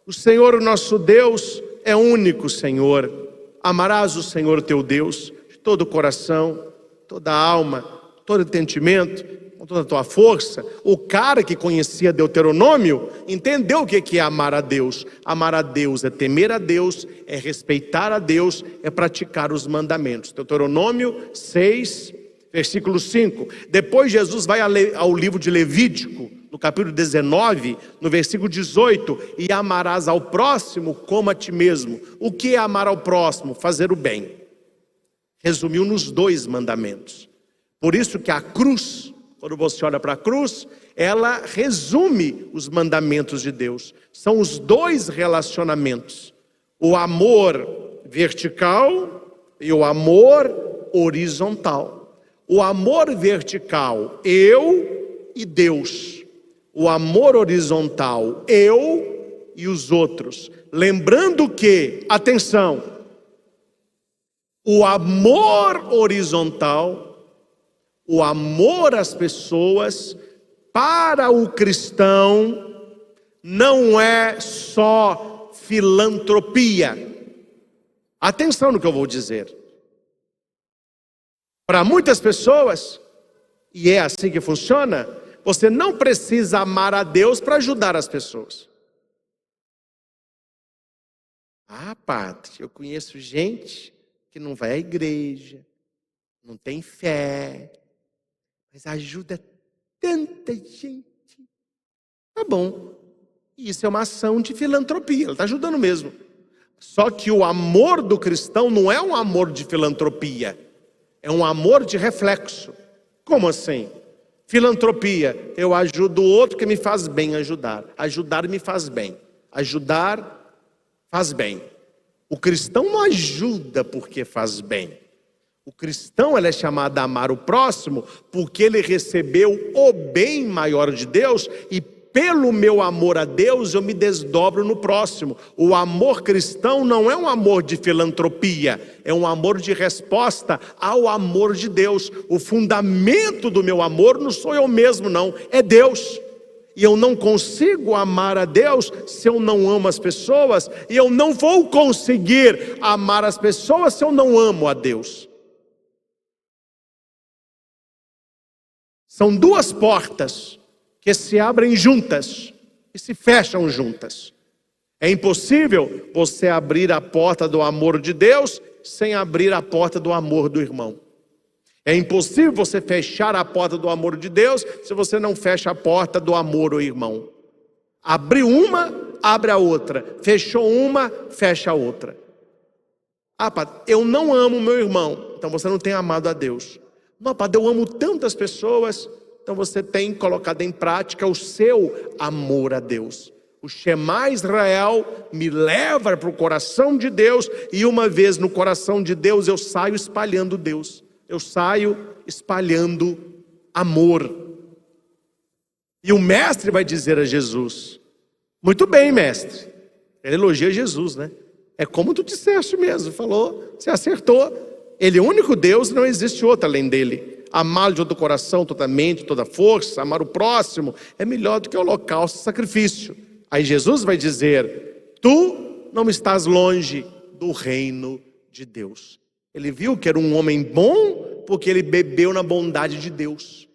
o Senhor, o nosso Deus, é único Senhor. Amarás o Senhor teu Deus de todo o coração, toda a alma, todo entendimento, com toda a tua força. O cara que conhecia Deuteronômio entendeu o que é amar a Deus. Amar a Deus é temer a Deus, é respeitar a Deus, é praticar os mandamentos. Deuteronômio 6, versículo 5. Depois Jesus vai ao livro de Levítico, no capítulo 19, no versículo 18. E amarás ao próximo como a ti mesmo. O que é amar ao próximo? Fazer o bem. Resumiu nos 2 mandamentos. Por isso que a cruz, quando você olha para a cruz, ela resume os mandamentos de Deus. São os 2 relacionamentos: o amor vertical e o amor horizontal. O amor vertical, eu e Deus. O amor horizontal, eu e os outros. Lembrando que, atenção, o amor horizontal, o amor às pessoas, para o cristão, não é só filantropia. Atenção no que eu vou dizer. Para muitas pessoas, e é assim que funciona, você não precisa amar a Deus para ajudar as pessoas. Ah, padre, eu conheço gente que não vai à igreja, não tem fé, mas ajuda tanta gente. Tá bom. Isso é uma ação de filantropia, ela está ajudando mesmo. Só que o amor do cristão não é um amor de filantropia, é um amor de reflexo. Como assim? Filantropia, eu ajudo o outro que me faz bem ajudar. Ajudar me faz bem. Ajudar faz bem. O cristão não ajuda porque faz bem. O cristão ele é chamado a amar o próximo porque ele recebeu o bem maior de Deus e pelo meu amor a Deus eu me desdobro no próximo. O amor cristão não é um amor de filantropia, é um amor de resposta ao amor de Deus. O fundamento do meu amor não sou eu mesmo não, é Deus. E eu não consigo amar a Deus se eu não amo as pessoas, e eu não vou conseguir amar as pessoas se eu não amo a Deus. São duas portas que se abrem juntas e se fecham juntas. É impossível você abrir a porta do amor de Deus sem abrir a porta do amor do irmão. É impossível você fechar a porta do amor de Deus se você não fecha a porta do amor ao irmão. Abriu uma, abre a outra. Fechou uma, fecha a outra. Ah, padre, eu não amo meu irmão. Então você não tem amado a Deus. Não, padre, eu amo tantas pessoas. Então você tem colocado em prática o seu amor a Deus. O Shema Israel me leva para o coração de Deus. E uma vez no coração de Deus eu saio espalhando Deus. Eu saio espalhando amor. E o mestre vai dizer a Jesus: muito bem, mestre. Ele elogia Jesus, né? É como tu disseste mesmo, falou, você acertou. Ele é o único Deus, não existe outro além dele. Amá-lo de todo o coração, toda a mente, toda a força, amar o próximo, é melhor do que o holocausto e sacrifício. Aí Jesus vai dizer: tu não estás longe do reino de Deus. Ele viu que era um homem bom porque ele bebeu na bondade de Deus.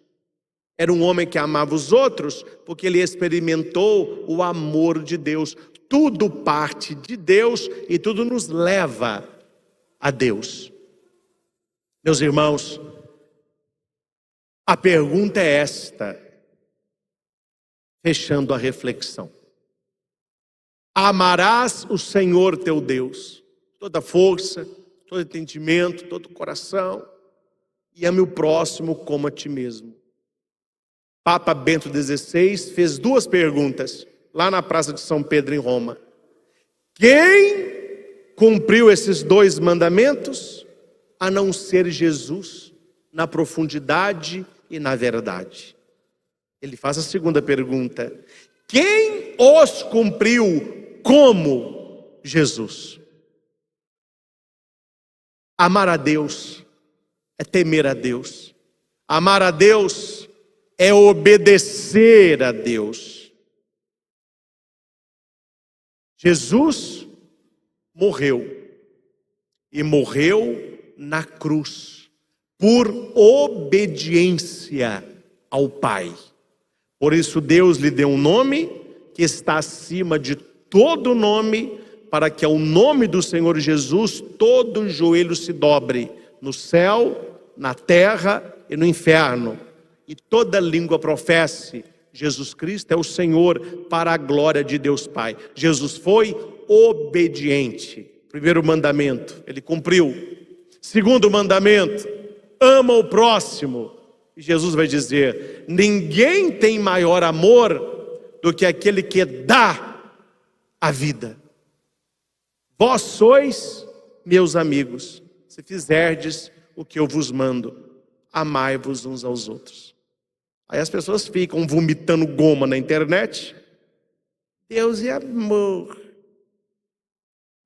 Era um homem que amava os outros porque ele experimentou o amor de Deus. Tudo parte de Deus e tudo nos leva a Deus. Meus irmãos, a pergunta é esta, fechando a reflexão: amarás o Senhor teu Deus, toda força, todo entendimento, todo coração, e ame o próximo como a ti mesmo. Papa Bento XVI fez duas perguntas lá na Praça de São Pedro em Roma. Quem cumpriu esses dois mandamentos a não ser Jesus na profundidade e na verdade? Ele faz a segunda pergunta: quem os cumpriu como Jesus? Amar a Deus é temer a Deus. Amar a Deus é obedecer a Deus. Jesus morreu, e morreu na cruz, por obediência ao Pai. Por isso Deus lhe deu um nome que está acima de todo nome, para que ao nome do Senhor Jesus todo joelho se dobre, no céu, na terra e no inferno, e toda língua professe: Jesus Cristo é o Senhor, para a glória de Deus Pai. Jesus foi obediente. Primeiro mandamento, ele cumpriu. Segundo mandamento, ama o próximo. E Jesus vai dizer: ninguém tem maior amor do que aquele que dá a vida. Vós sois meus amigos, se fizerdes o que eu vos mando. Amai-vos uns aos outros. Aí as pessoas ficam vomitando goma na internet. Deus é amor.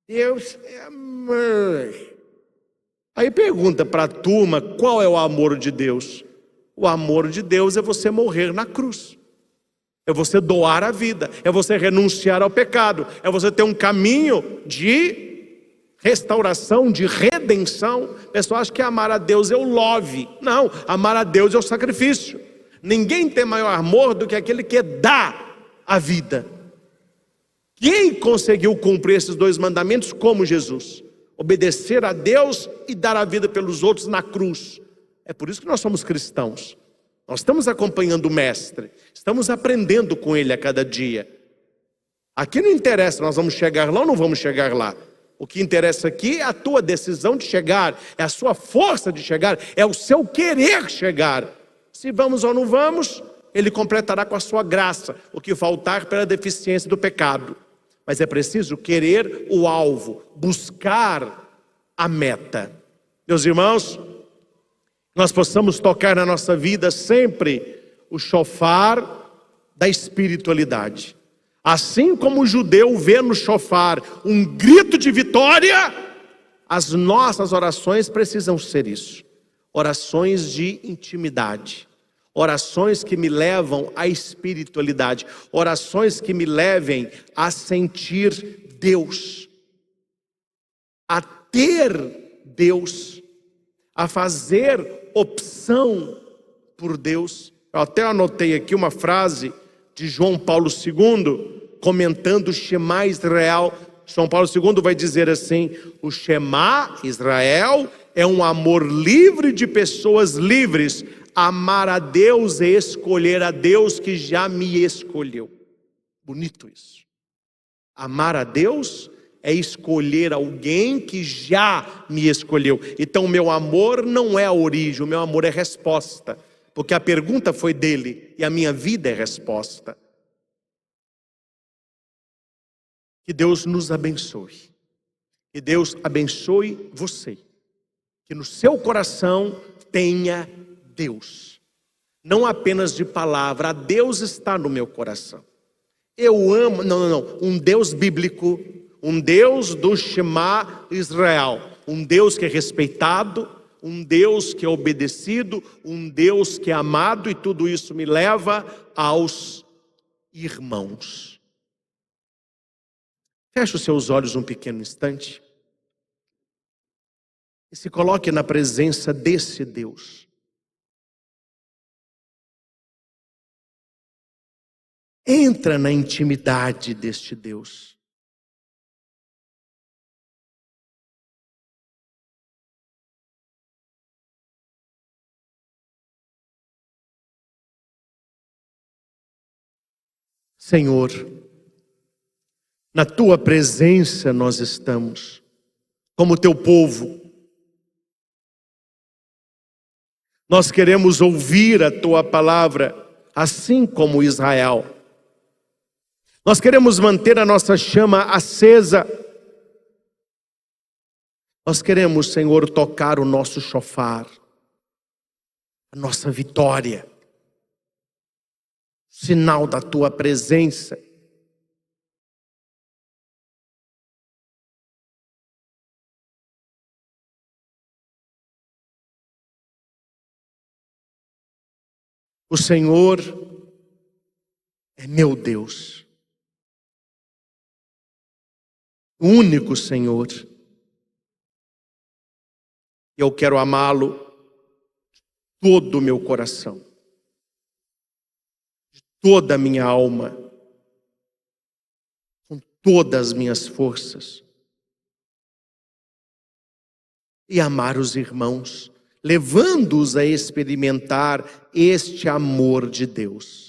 Deus é amor. Aí pergunta para a turma qual é o amor de Deus. O amor de Deus é você morrer na cruz. É você doar a vida, é você renunciar ao pecado, é você ter um caminho de restauração, de redenção. O pessoal acha que amar a Deus é o love. Não, amar a Deus é o sacrifício. Ninguém tem maior amor do que aquele que dá a vida. Quem conseguiu cumprir esses 2 mandamentos como Jesus? Obedecer a Deus e dar a vida pelos outros na cruz. É por isso que nós somos cristãos. Nós estamos acompanhando o Mestre, estamos aprendendo com Ele a cada dia. Aqui não interessa, nós vamos chegar lá ou não vamos chegar lá. O que interessa aqui é a tua decisão de chegar, é a sua força de chegar, é o seu querer chegar. Se vamos ou não vamos, Ele completará com a sua graça o que faltar pela deficiência do pecado. Mas é preciso querer o alvo, buscar a meta. Meus irmãos, nós possamos tocar na nossa vida sempre o chofar da espiritualidade. Assim como o judeu vê no chofar um grito de vitória, as nossas orações precisam ser isso. Orações de intimidade. Orações que me levam à espiritualidade. Orações que me levem a sentir Deus. A ter Deus. A fazer opção por Deus. Eu até anotei aqui uma frase de João Paulo II, comentando o Shema Israel. João Paulo II vai dizer assim: o Shema Israel é um amor livre de pessoas livres. Amar a Deus é escolher a Deus que já me escolheu. Bonito isso. Amar a Deus é escolher alguém que já me escolheu. Então o meu amor não é a origem, o meu amor é resposta. Porque a pergunta foi dele e a minha vida é resposta. Que Deus nos abençoe. Que Deus abençoe você. Que no seu coração tenha Deus. Não apenas de palavra. Deus está no meu coração. Eu amo, um Deus bíblico. Um Deus do Shema Israel, um Deus que é respeitado, um Deus que é obedecido, um Deus que é amado, e tudo isso me leva aos irmãos. Feche os seus olhos um pequeno instante e se coloque na presença desse Deus. Entra na intimidade deste Deus. Senhor, na Tua presença nós estamos, como Teu povo. Nós queremos ouvir a Tua palavra, assim como Israel. Nós queremos manter a nossa chama acesa. Nós queremos, Senhor, tocar o nosso chofar, a nossa vitória. Sinal da Tua presença. O Senhor é meu Deus, o único Senhor. Eu quero amá-lo de todo o meu coração, de toda a minha alma, com todas as minhas forças. E amar os irmãos, levando-os a experimentar este amor de Deus.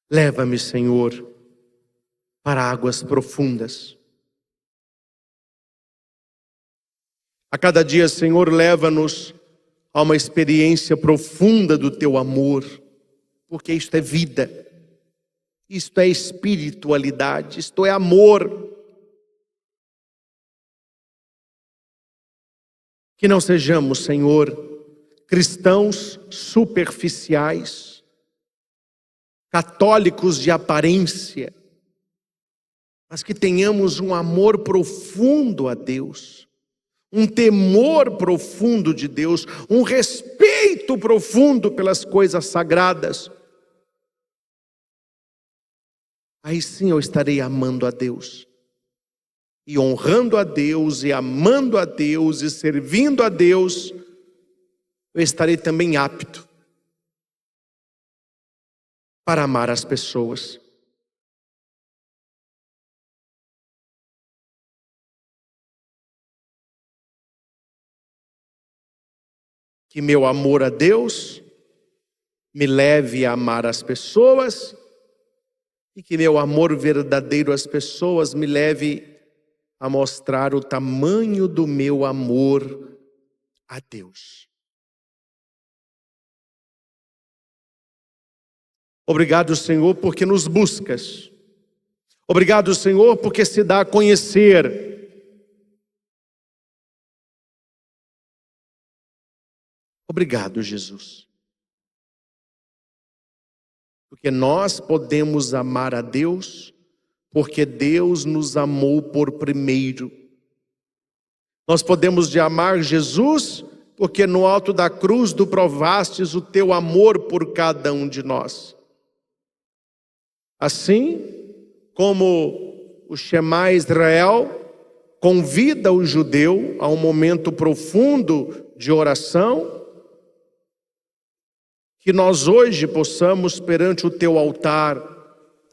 Leva-me, Senhor, para águas profundas. A cada dia, Senhor, leva-nos a uma experiência profunda do Teu amor, porque isto é vida, isto é espiritualidade, isto é amor. Que não sejamos, Senhor, cristãos superficiais, católicos de aparência, mas que tenhamos um amor profundo a Deus, um temor profundo de Deus, um respeito profundo pelas coisas sagradas. Aí sim eu estarei amando a Deus, e honrando a Deus, e amando a Deus, e servindo a Deus. Eu estarei também apto para amar as pessoas. Que meu amor a Deus me leve a amar as pessoas, e que meu amor verdadeiro às pessoas me leve a mostrar o tamanho do meu amor a Deus. Obrigado, Senhor, porque nos buscas. Obrigado, Senhor, porque se dá a conhecer. Obrigado, Jesus. Porque nós podemos amar a Deus, porque Deus nos amou por primeiro. Nós podemos amar Jesus, porque no alto da cruz tu provastes o teu amor por cada um de nós. Assim como o Shema Israel convida o judeu a um momento profundo de oração, que nós hoje possamos, perante o teu altar,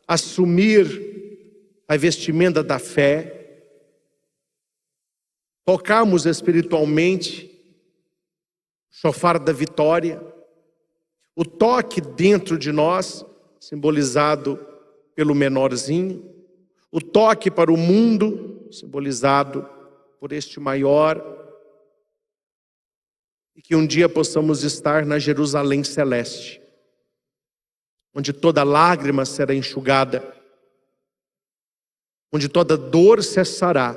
assumir a vestimenta da fé, tocarmos espiritualmente o chofar da vitória, o toque dentro de nós, simbolizado pelo menorzinho, o toque para o mundo, simbolizado por este maior, e que um dia possamos estar na Jerusalém celeste, onde toda lágrima será enxugada, onde toda dor cessará,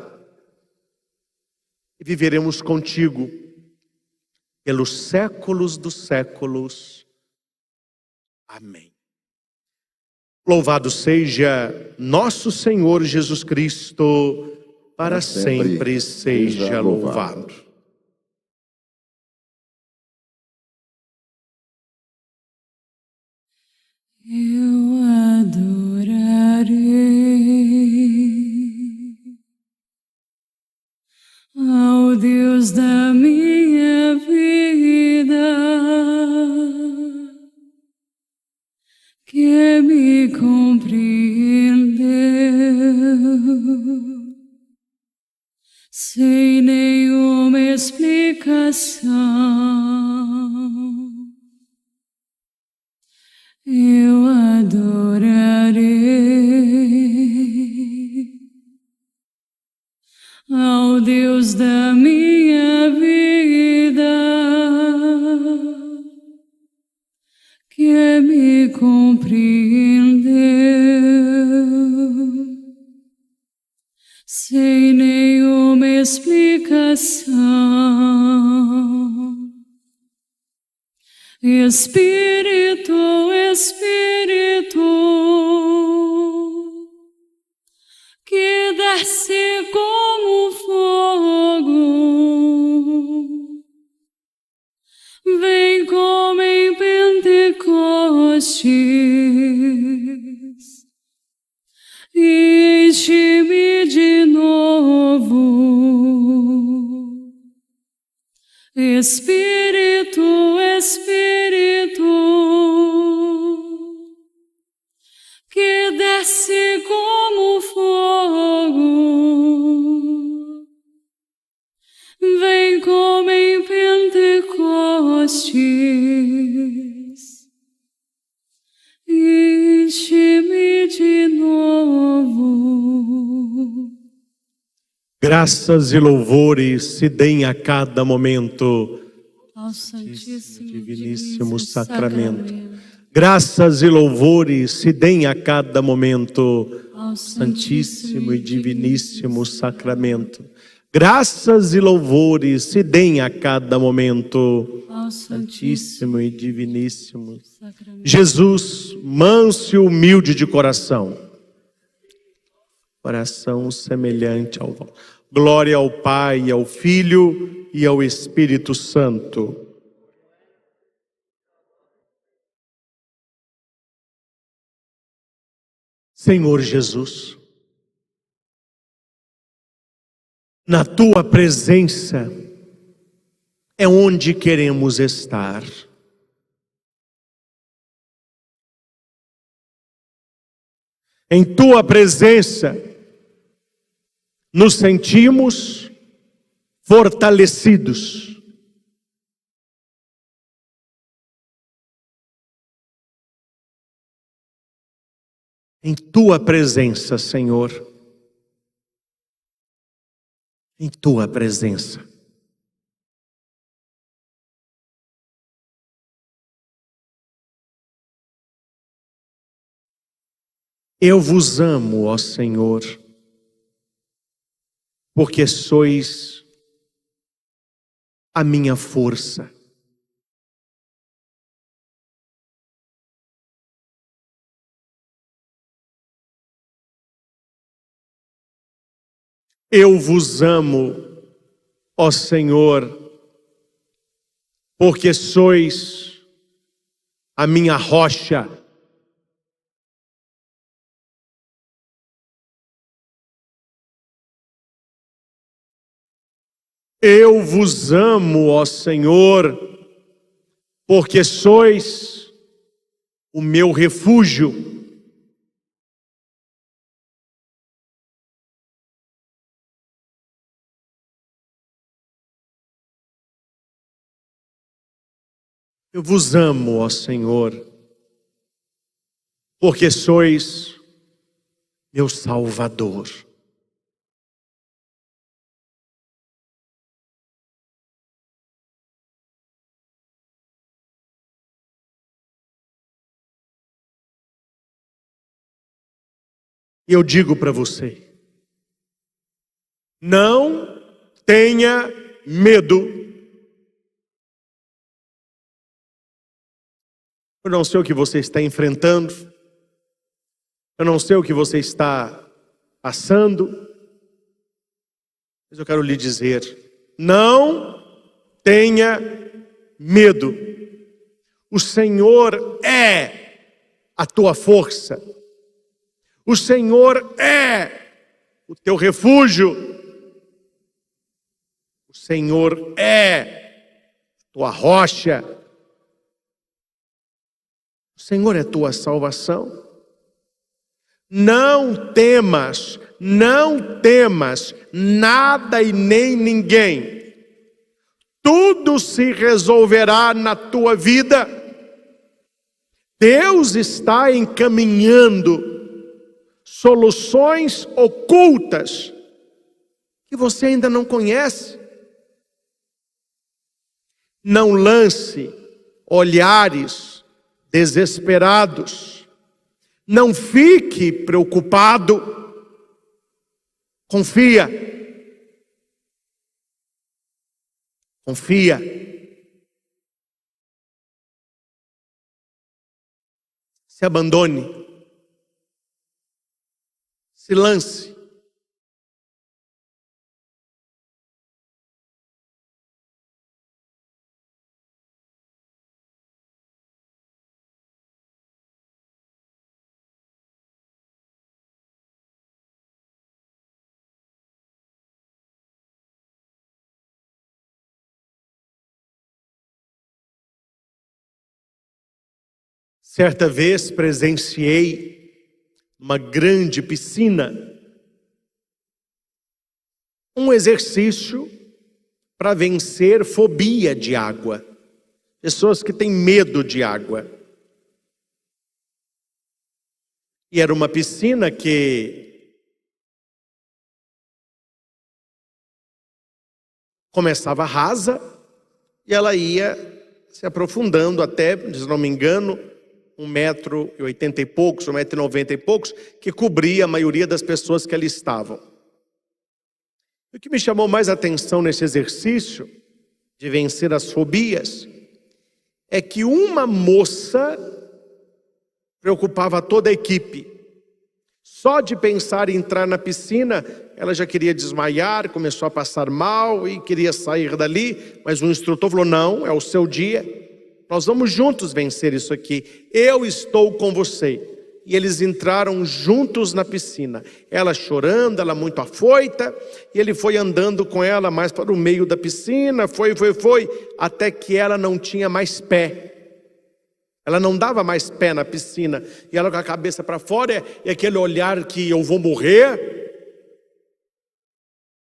e viveremos contigo pelos séculos dos séculos. Amém. Louvado seja nosso Senhor Jesus Cristo, para sempre seja louvado. Eu adorarei ao Deus da minha vida, que me compreendeu sem nenhuma explicação. Eu adorarei ao Deus da minha vida, que me compreendeu sem nenhuma explicação. Espírito, Espírito, que desce como fogo, vem como em Pentecostes e enche-me de novo. Espírito, Espírito, que desce como fogo, vem como em Pentecostes, enche-me de novo. Graças e louvores se deem a cada momento Ao Santíssimo Diviníssimo Sacramento. Graças e louvores se deem a cada momento ao Santíssimo e Diviníssimo Sacramento. Graças e louvores se deem a cada momento ao ao Santíssimo e Diviníssimo Sacramento. Jesus, manso e humilde de coração, coração semelhante ao vosso. Glória ao Pai, ao Filho e ao Espírito Santo. Senhor Jesus, na Tua presença é onde queremos estar. Em Tua presença nos sentimos fortalecidos. Em Tua presença, Senhor, em Tua presença. Eu vos amo, ó Senhor, porque sois a minha força. Eu vos amo, ó Senhor, porque sois a minha rocha. Eu vos amo, ó Senhor, porque sois o meu refúgio. Eu vos amo, ó Senhor, porque sois meu Salvador. E eu digo para você, não tenha medo. Eu não sei o que você está enfrentando, eu não sei o que você está passando, mas eu quero lhe dizer, não tenha medo. O Senhor é a tua força. O Senhor é o teu refúgio. O Senhor é tua rocha. O Senhor é tua salvação. Não temas nada e nem ninguém. Tudo se resolverá na tua vida. Deus está encaminhando soluções ocultas que você ainda não conhece. Não lance olhares desesperados. Não fique preocupado. Confia. Confia. Se abandone. Se lance. Certa vez presenciei uma grande piscina, um exercício para vencer fobia de água. Pessoas que têm medo de água. E era uma piscina que começava rasa e ela ia se aprofundando até, se não me engano, 1,80 m e poucos, 1,90 m e poucos, que cobria a maioria das pessoas que ali estavam. O que me chamou mais atenção nesse exercício de vencer as fobias é que uma moça preocupava toda a equipe. Só de pensar em entrar na piscina, ela já queria desmaiar, começou a passar mal e queria sair dali, mas o instrutor falou: não, é o seu dia, nós vamos juntos vencer isso aqui, eu estou com você. E eles entraram juntos na piscina, ela chorando, ela muito afoita, e ele foi andando com ela mais para o meio da piscina, foi, até que ela não tinha mais pé. Ela não dava mais pé na piscina, e ela com a cabeça para fora, e aquele olhar que eu vou morrer.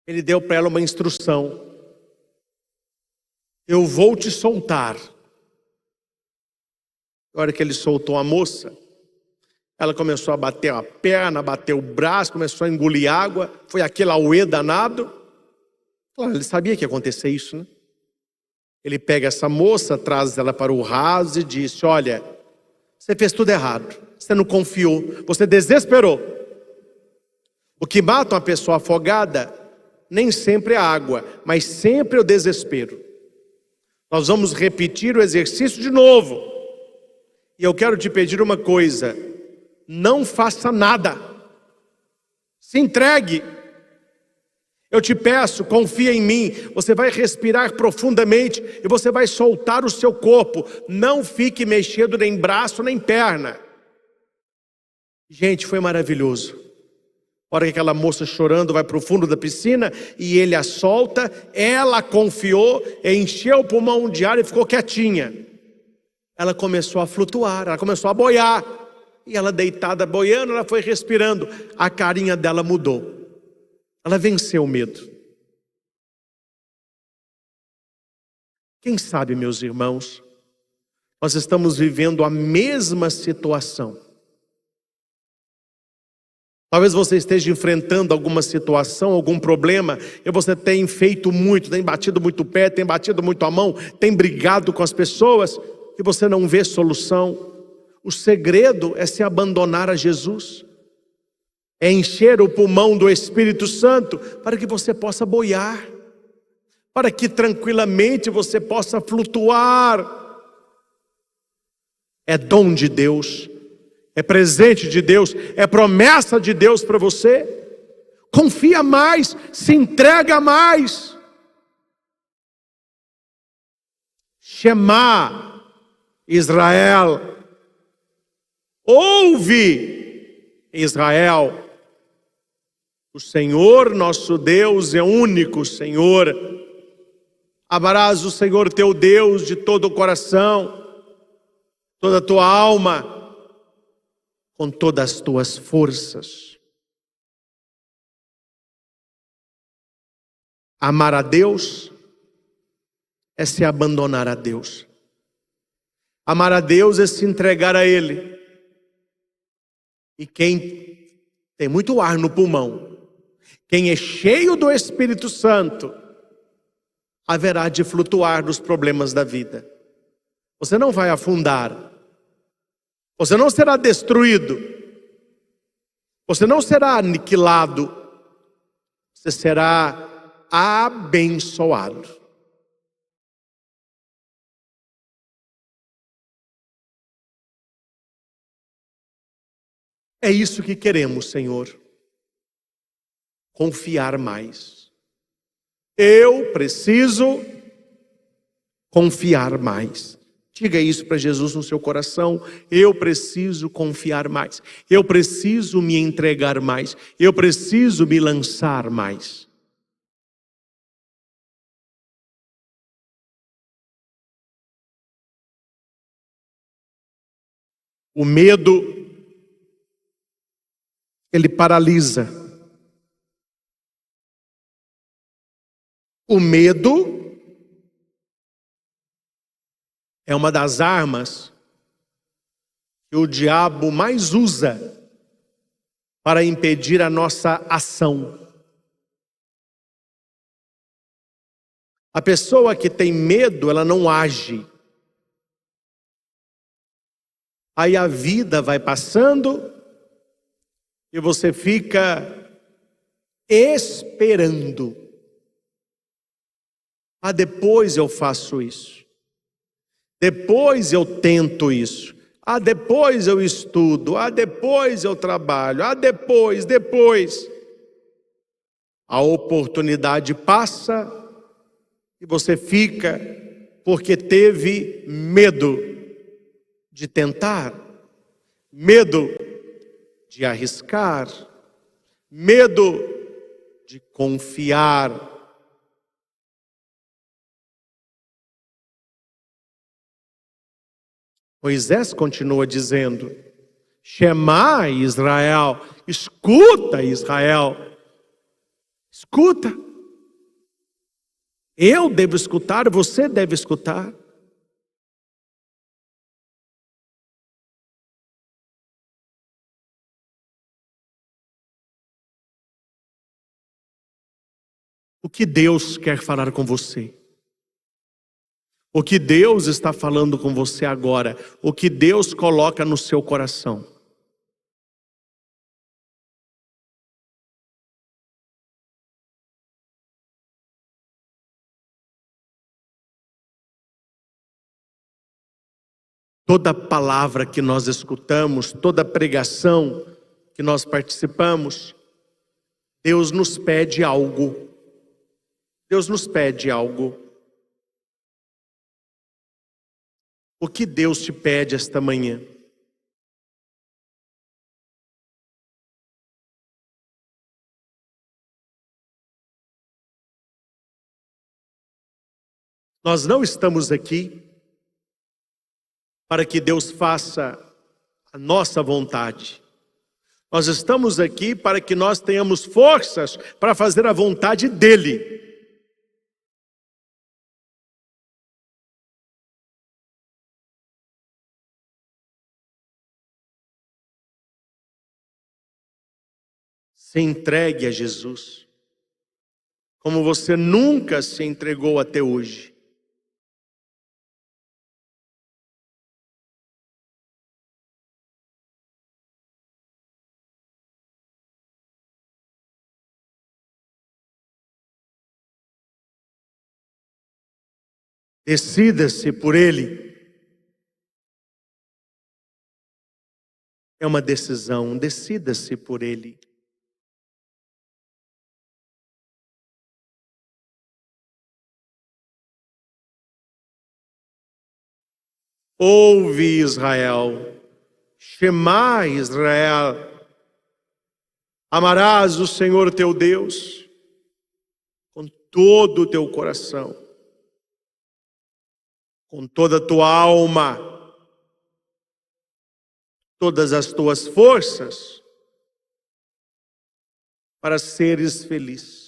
Ele deu para ela uma instrução: eu vou te soltar. Na hora que ele soltou a moça, ela começou a bater a perna, bater o braço, começou a engolir água, foi aquele auê danado. Claro, ele sabia que ia acontecer isso, né? Ele pega essa moça, traz ela para o raso e disse: olha, você fez tudo errado, você não confiou, você desesperou. O que mata uma pessoa afogada nem sempre é a água, mas sempre é o desespero. Nós vamos repetir o exercício de novo. E eu quero te pedir uma coisa: não faça nada, se entregue. Eu te peço, confia em mim. Você vai respirar profundamente e você vai soltar o seu corpo. Não fique mexendo nem braço nem perna. Gente, foi maravilhoso. A hora que aquela moça chorando vai para o fundo da piscina e ele a solta, ela confiou, encheu o pulmão de ar e ficou quietinha. Ela começou a flutuar, ela começou a boiar. E ela deitada boiando, ela foi respirando. A carinha dela mudou. Ela venceu o medo. Quem sabe, meus irmãos, nós estamos vivendo a mesma situação. Talvez você esteja enfrentando alguma situação, algum problema, e você tem feito muito, tem batido muito o pé, tem batido muito a mão, tem brigado com as pessoas, e você não vê solução. O segredo é se abandonar a Jesus. É encher o pulmão do Espírito Santo para que você possa boiar, para que tranquilamente você possa flutuar. É dom de Deus, é presente de Deus, é promessa de Deus para você. Confia mais, se entrega mais. Shema, Israel. Ouve, Israel. O Senhor nosso Deus é único, Senhor. Amarás o Senhor teu Deus de todo o coração, toda a tua alma, com todas as tuas forças. Amar a Deus é se abandonar a Deus. Amar a Deus é se entregar a Ele. E quem tem muito ar no pulmão, quem é cheio do Espírito Santo, haverá de flutuar nos problemas da vida. Você não vai afundar. Você não será destruído. Você não será aniquilado. Você será abençoado. É isso que queremos, Senhor. Confiar mais. Eu preciso confiar mais. Diga isso para Jesus no seu coração. Eu preciso confiar mais. Eu preciso me entregar mais. Eu preciso me lançar mais. O medo, ele paralisa. O medo é uma das armas que o diabo mais usa para impedir a nossa ação. A pessoa que tem medo, ela não age. Aí a vida vai passando e você fica esperando. Ah, depois eu faço isso. Depois eu tento isso. Depois eu estudo. Depois eu trabalho. Depois. A oportunidade passa e você fica porque teve medo de tentar, medo de arriscar, medo de confiar. Moisés continua dizendo: Shema Israel, escuta Israel, escuta. Eu devo escutar, você deve escutar. O que Deus quer falar com você? O que Deus está falando com você agora? O que Deus coloca no seu coração? Toda palavra que nós escutamos, toda pregação que nós participamos, Deus nos pede algo. Deus nos pede algo. O que Deus te pede esta manhã? Nós não estamos aqui para que Deus faça a nossa vontade. Nós estamos aqui para que nós tenhamos forças para fazer a vontade dEle. Se entregue a Jesus, como você nunca se entregou até hoje. Decida-se por Ele. É uma decisão, decida-se por Ele. Ouve Israel, Shema Israel, amarás o Senhor teu Deus com todo o teu coração, com toda a tua alma, todas as tuas forças, para seres feliz.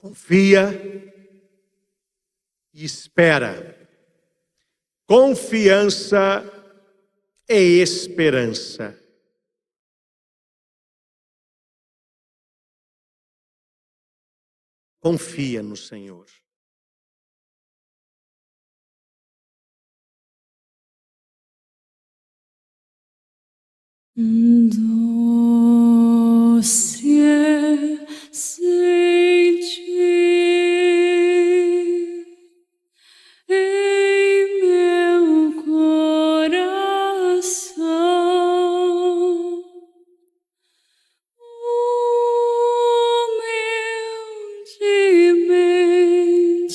Confia e espera. Confiança e esperança. Confia no Senhor. Doce sentir em meu coração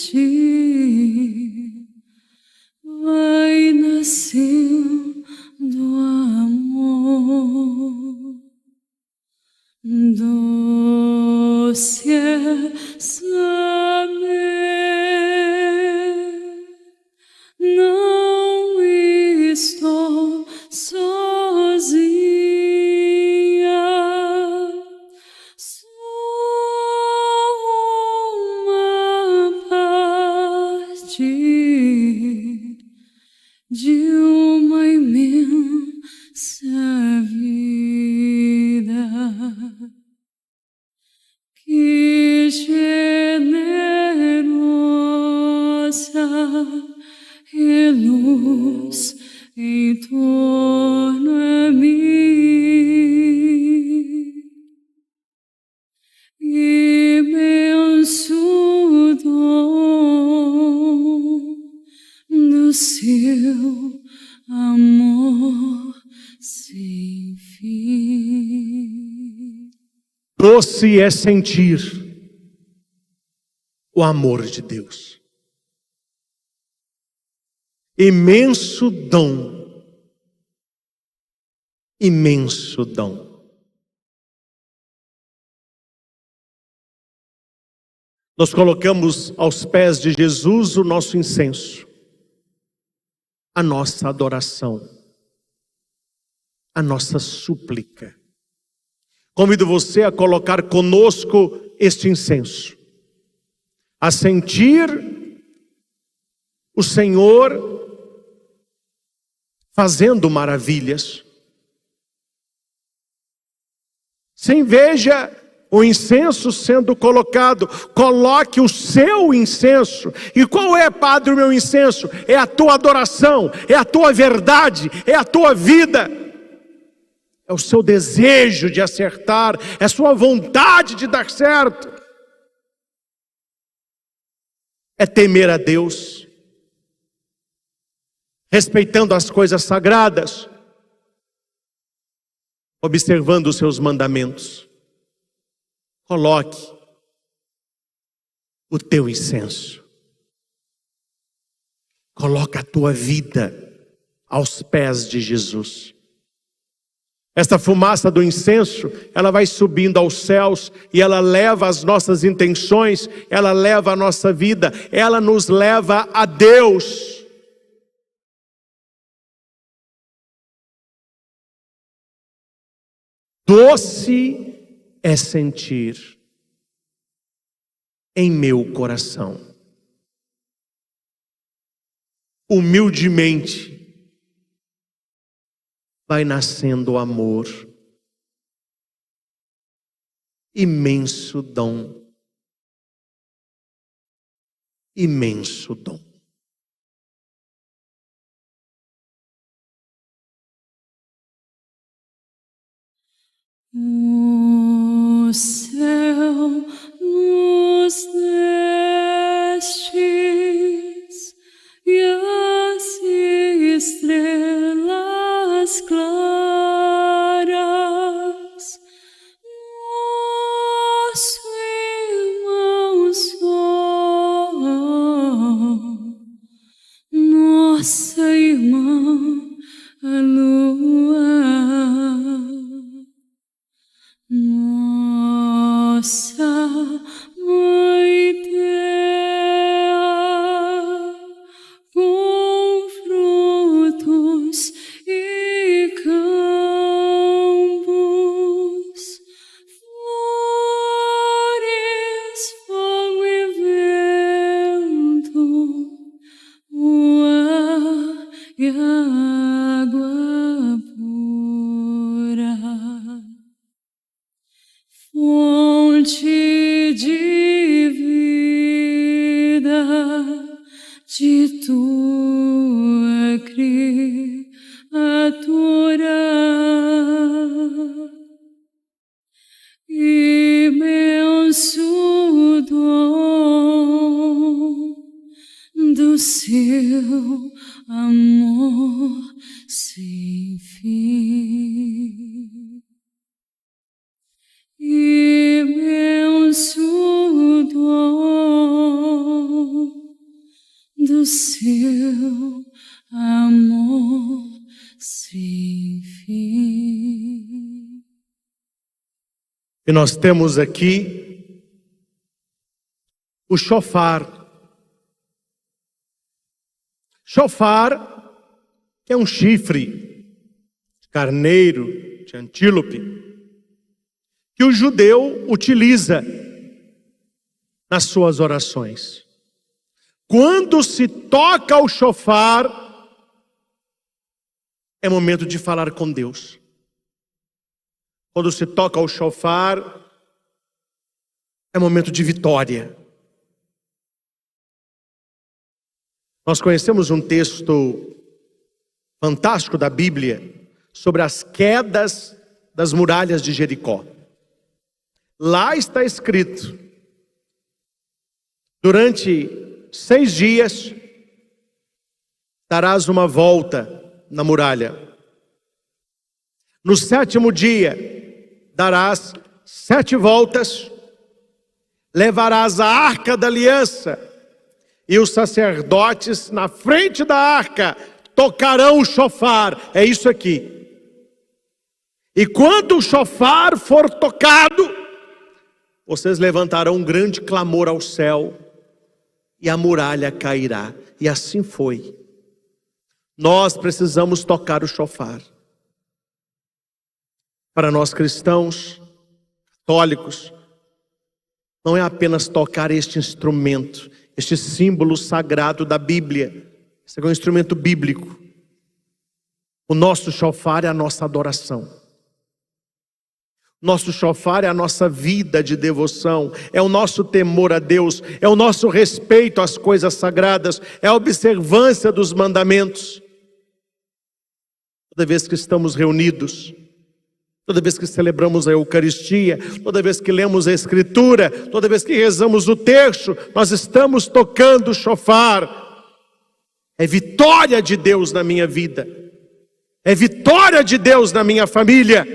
humildemente vai nascendo amor. Doce é saber, não estou sozinha, sou uma parte de uma imensa vida. Que generosa e luz em torno a mim. Imenso dom do seu amor sem fim. Doce é sentir o amor de Deus. Imenso dom. Imenso dom. Nós colocamos aos pés de Jesus o nosso incenso, a nossa adoração, a nossa súplica. Convido você a colocar conosco este incenso, a sentir o Senhor fazendo maravilhas. Sem veja o incenso sendo colocado, coloque o seu incenso. E qual é, Padre, o meu incenso? É a tua adoração, é a tua verdade, é a tua vida, é o seu desejo de acertar, é a sua vontade de dar certo, é temer a Deus, respeitando as coisas sagradas, observando os seus mandamentos. Coloque o teu incenso. Coloca a tua vida aos pés de Jesus. Esta fumaça do incenso, ela vai subindo aos céus e ela leva as nossas intenções, ela leva a nossa vida, ela nos leva a Deus. Doce é sentir em meu coração, humildemente, vai nascendo o amor, imenso dom, imenso dom. O céu nos destes e as estrelas claras, nosso irmão sol, nossa irmã a lua, nossa mãe terra, com frutos e campos, flores, fogo e vento, o ar e a água pura. Fonte de vida de tua criatura, imenso dom do seu amor sem fim. Imenso dom do seu amor sem fim. E nós temos aqui o shofar. Shofar, que é um chifre de carneiro, de antílope, que o judeu utiliza nas suas orações. Quando se toca o shofar, é momento de falar com Deus. Quando se toca o shofar, é momento de vitória. Nós conhecemos um texto fantástico da Bíblia sobre as quedas das muralhas de Jericó. Lá está escrito: durante 6 dias darás uma volta na muralha. No 7º dia darás 7 voltas, levarás a arca da aliança, e os sacerdotes na frente da arca tocarão o chofar. É isso aqui. E quando o chofar for tocado, vocês levantarão um grande clamor ao céu, e a muralha cairá. E assim foi. Nós precisamos tocar o chofar. Para nós cristãos, católicos, não é apenas tocar este instrumento, este símbolo sagrado da Bíblia. Esse é um instrumento bíblico. O nosso chofar é a nossa adoração. Nosso chofar é a nossa vida de devoção, é o nosso temor a Deus, é o nosso respeito às coisas sagradas, é a observância dos mandamentos. Toda vez que estamos reunidos, toda vez que celebramos a Eucaristia, toda vez que lemos a Escritura, toda vez que rezamos o terço, nós estamos tocando o chofar. É vitória de Deus na minha vida, é vitória de Deus na minha família.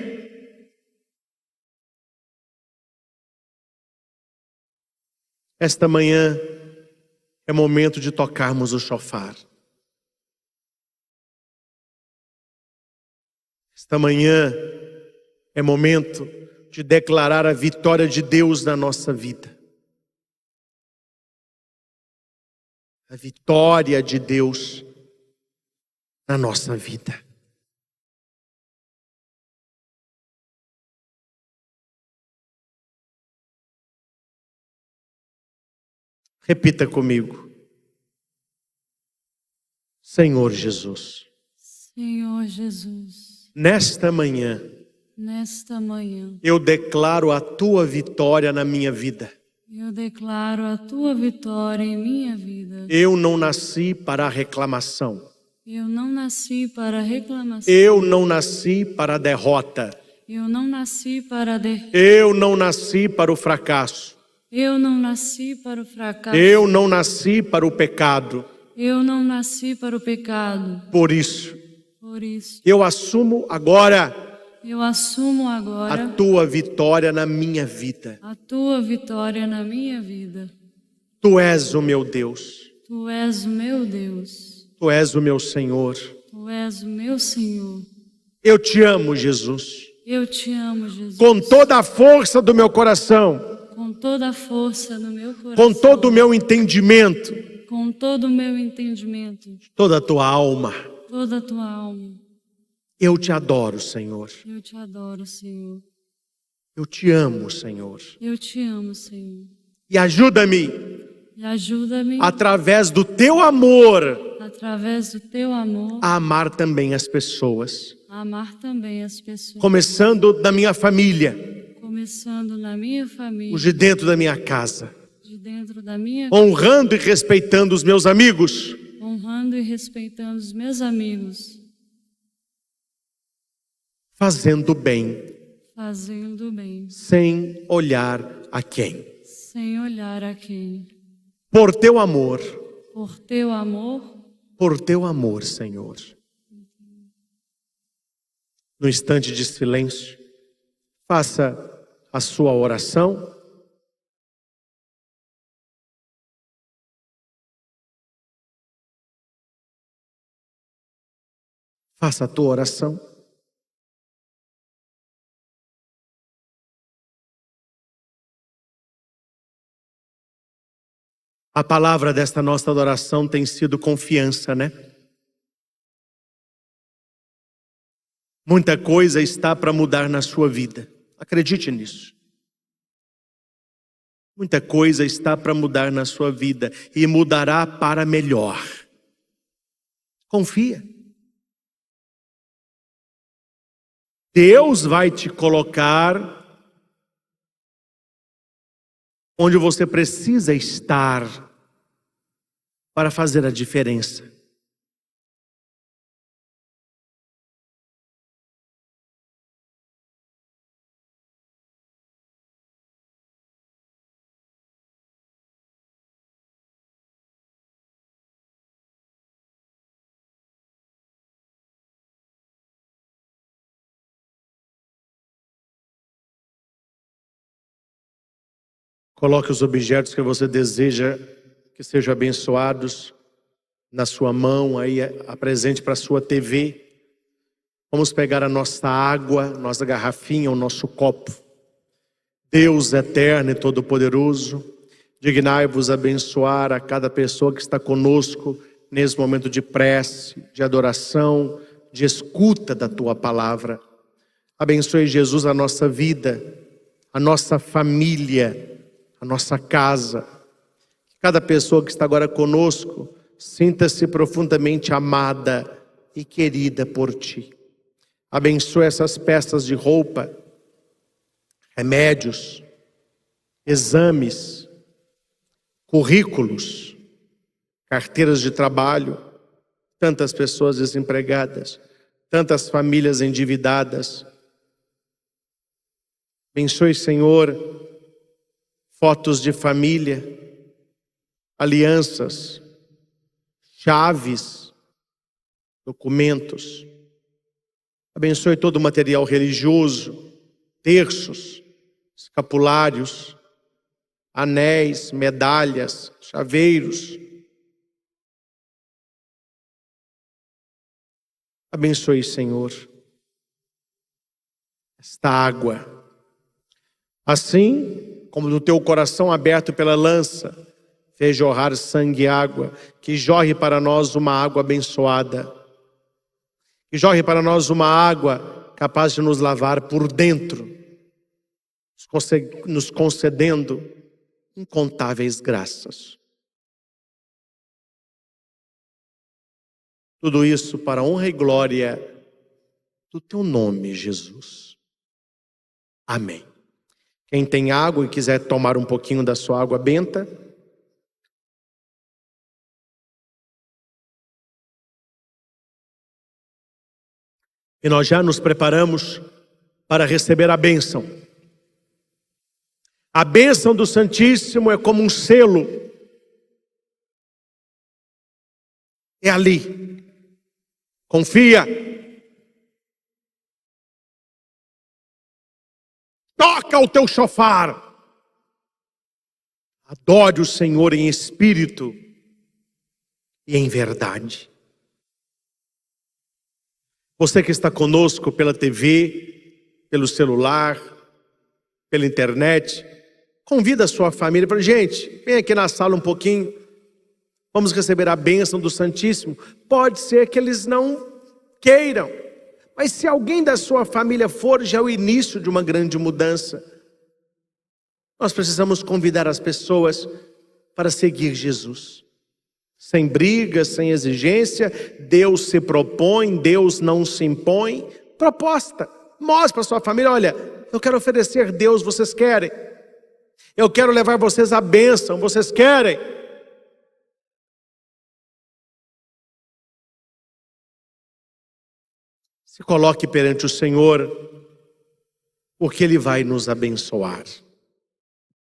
Esta manhã é momento de tocarmos o chofar. Esta manhã é momento de declarar a vitória de Deus na nossa vida. A vitória de Deus na nossa vida. Repita comigo. Senhor Jesus. Senhor Jesus, Nesta manhã, eu declaro a tua vitória na minha vida. eu declaro a tua vitória em minha vida. Eu não nasci para a reclamação. Eu não nasci para reclamação. Eu não nasci para a derrota. Eu não nasci para Eu não nasci para o fracasso. Eu não nasci para o fracasso. Eu não nasci para o pecado. Eu não nasci para o pecado. Por isso, eu assumo agora agora a tua vitória na minha vida. a tua vitória na minha vida. Tu és o meu Deus. Tu és o meu Deus. Tu és o meu Senhor. Tu és o meu Senhor. Eu te amo, Jesus. Eu te amo, Jesus. Com toda a força do meu coração. Com toda a força do meu coração. Com todo o meu entendimento. Com todo o meu entendimento. Toda a tua alma. Toda a tua alma. Eu te adoro, Senhor. Eu te adoro, Senhor. Eu te amo, Senhor. Eu te amo, Senhor. E ajuda-me, E ajuda-me, através do teu amor, através do teu amor, a amar também as pessoas. a amar também as pessoas. Começando da minha família, Começando na minha família, os de dentro da minha casa. de dentro da minha, Honrando e respeitando os meus amigos. honrando e respeitando os meus amigos. Fazendo bem, Fazendo bem, sem olhar a quem. sem olhar a quem. Por teu amor, Por teu amor, Senhor. No instante de silêncio, faça a sua oração. Faça a tua oração. A palavra desta nossa adoração tem sido confiança, né? Muita coisa está para mudar na sua vida. Acredite nisso. Muita coisa está para mudar na sua vida e mudará para melhor. Confia. Deus vai te colocar onde você precisa estar para fazer a diferença. Coloque os objetos que você deseja que sejam abençoados na sua mão, aí apresente para a sua TV. Vamos pegar a nossa água, nossa garrafinha, o nosso copo. Deus eterno e todo-poderoso, dignai-vos abençoar a cada pessoa que está conosco nesse momento de prece, de adoração, de escuta da Tua palavra. Abençoe, Jesus, a nossa vida, a nossa família, a nossa casa. Cada pessoa que está agora conosco sinta-se profundamente amada e querida por Ti. Abençoe essas peças de roupa, remédios, exames, currículos, carteiras de trabalho, tantas pessoas desempregadas, tantas famílias endividadas. Abençoe, Senhor, fotos de família, alianças, chaves, documentos. Abençoe todo o material religioso, terços, escapulários, anéis, medalhas, chaveiros. Abençoe, Senhor, esta água. Assim como do teu coração aberto pela lança, fez jorrar sangue e água, que jorre para nós uma água abençoada, que jorre para nós uma água capaz de nos lavar por dentro, nos concedendo incontáveis graças. Tudo isso para a honra e glória do teu nome, Jesus. Amém. Quem tem água e quiser tomar um pouquinho da sua água benta, e nós já nos preparamos para receber a bênção. A bênção do Santíssimo é como um selo. É ali. Confia. Toca o teu chofar. Adore o Senhor em espírito e em verdade. Você que está conosco pela TV, pelo celular, pela internet, convida a sua família para, gente, vem aqui na sala um pouquinho, vamos receber a bênção do Santíssimo. Pode ser que eles não queiram, mas se alguém da sua família for, já é o início de uma grande mudança. Nós precisamos convidar as pessoas para seguir Jesus. Sem briga, sem exigência, Deus se propõe, Deus não se impõe. Proposta, mostre para a sua família, olha, eu quero oferecer Deus, vocês querem? Eu quero levar vocês à bênção, vocês querem? Se coloque perante o Senhor, porque Ele vai nos abençoar.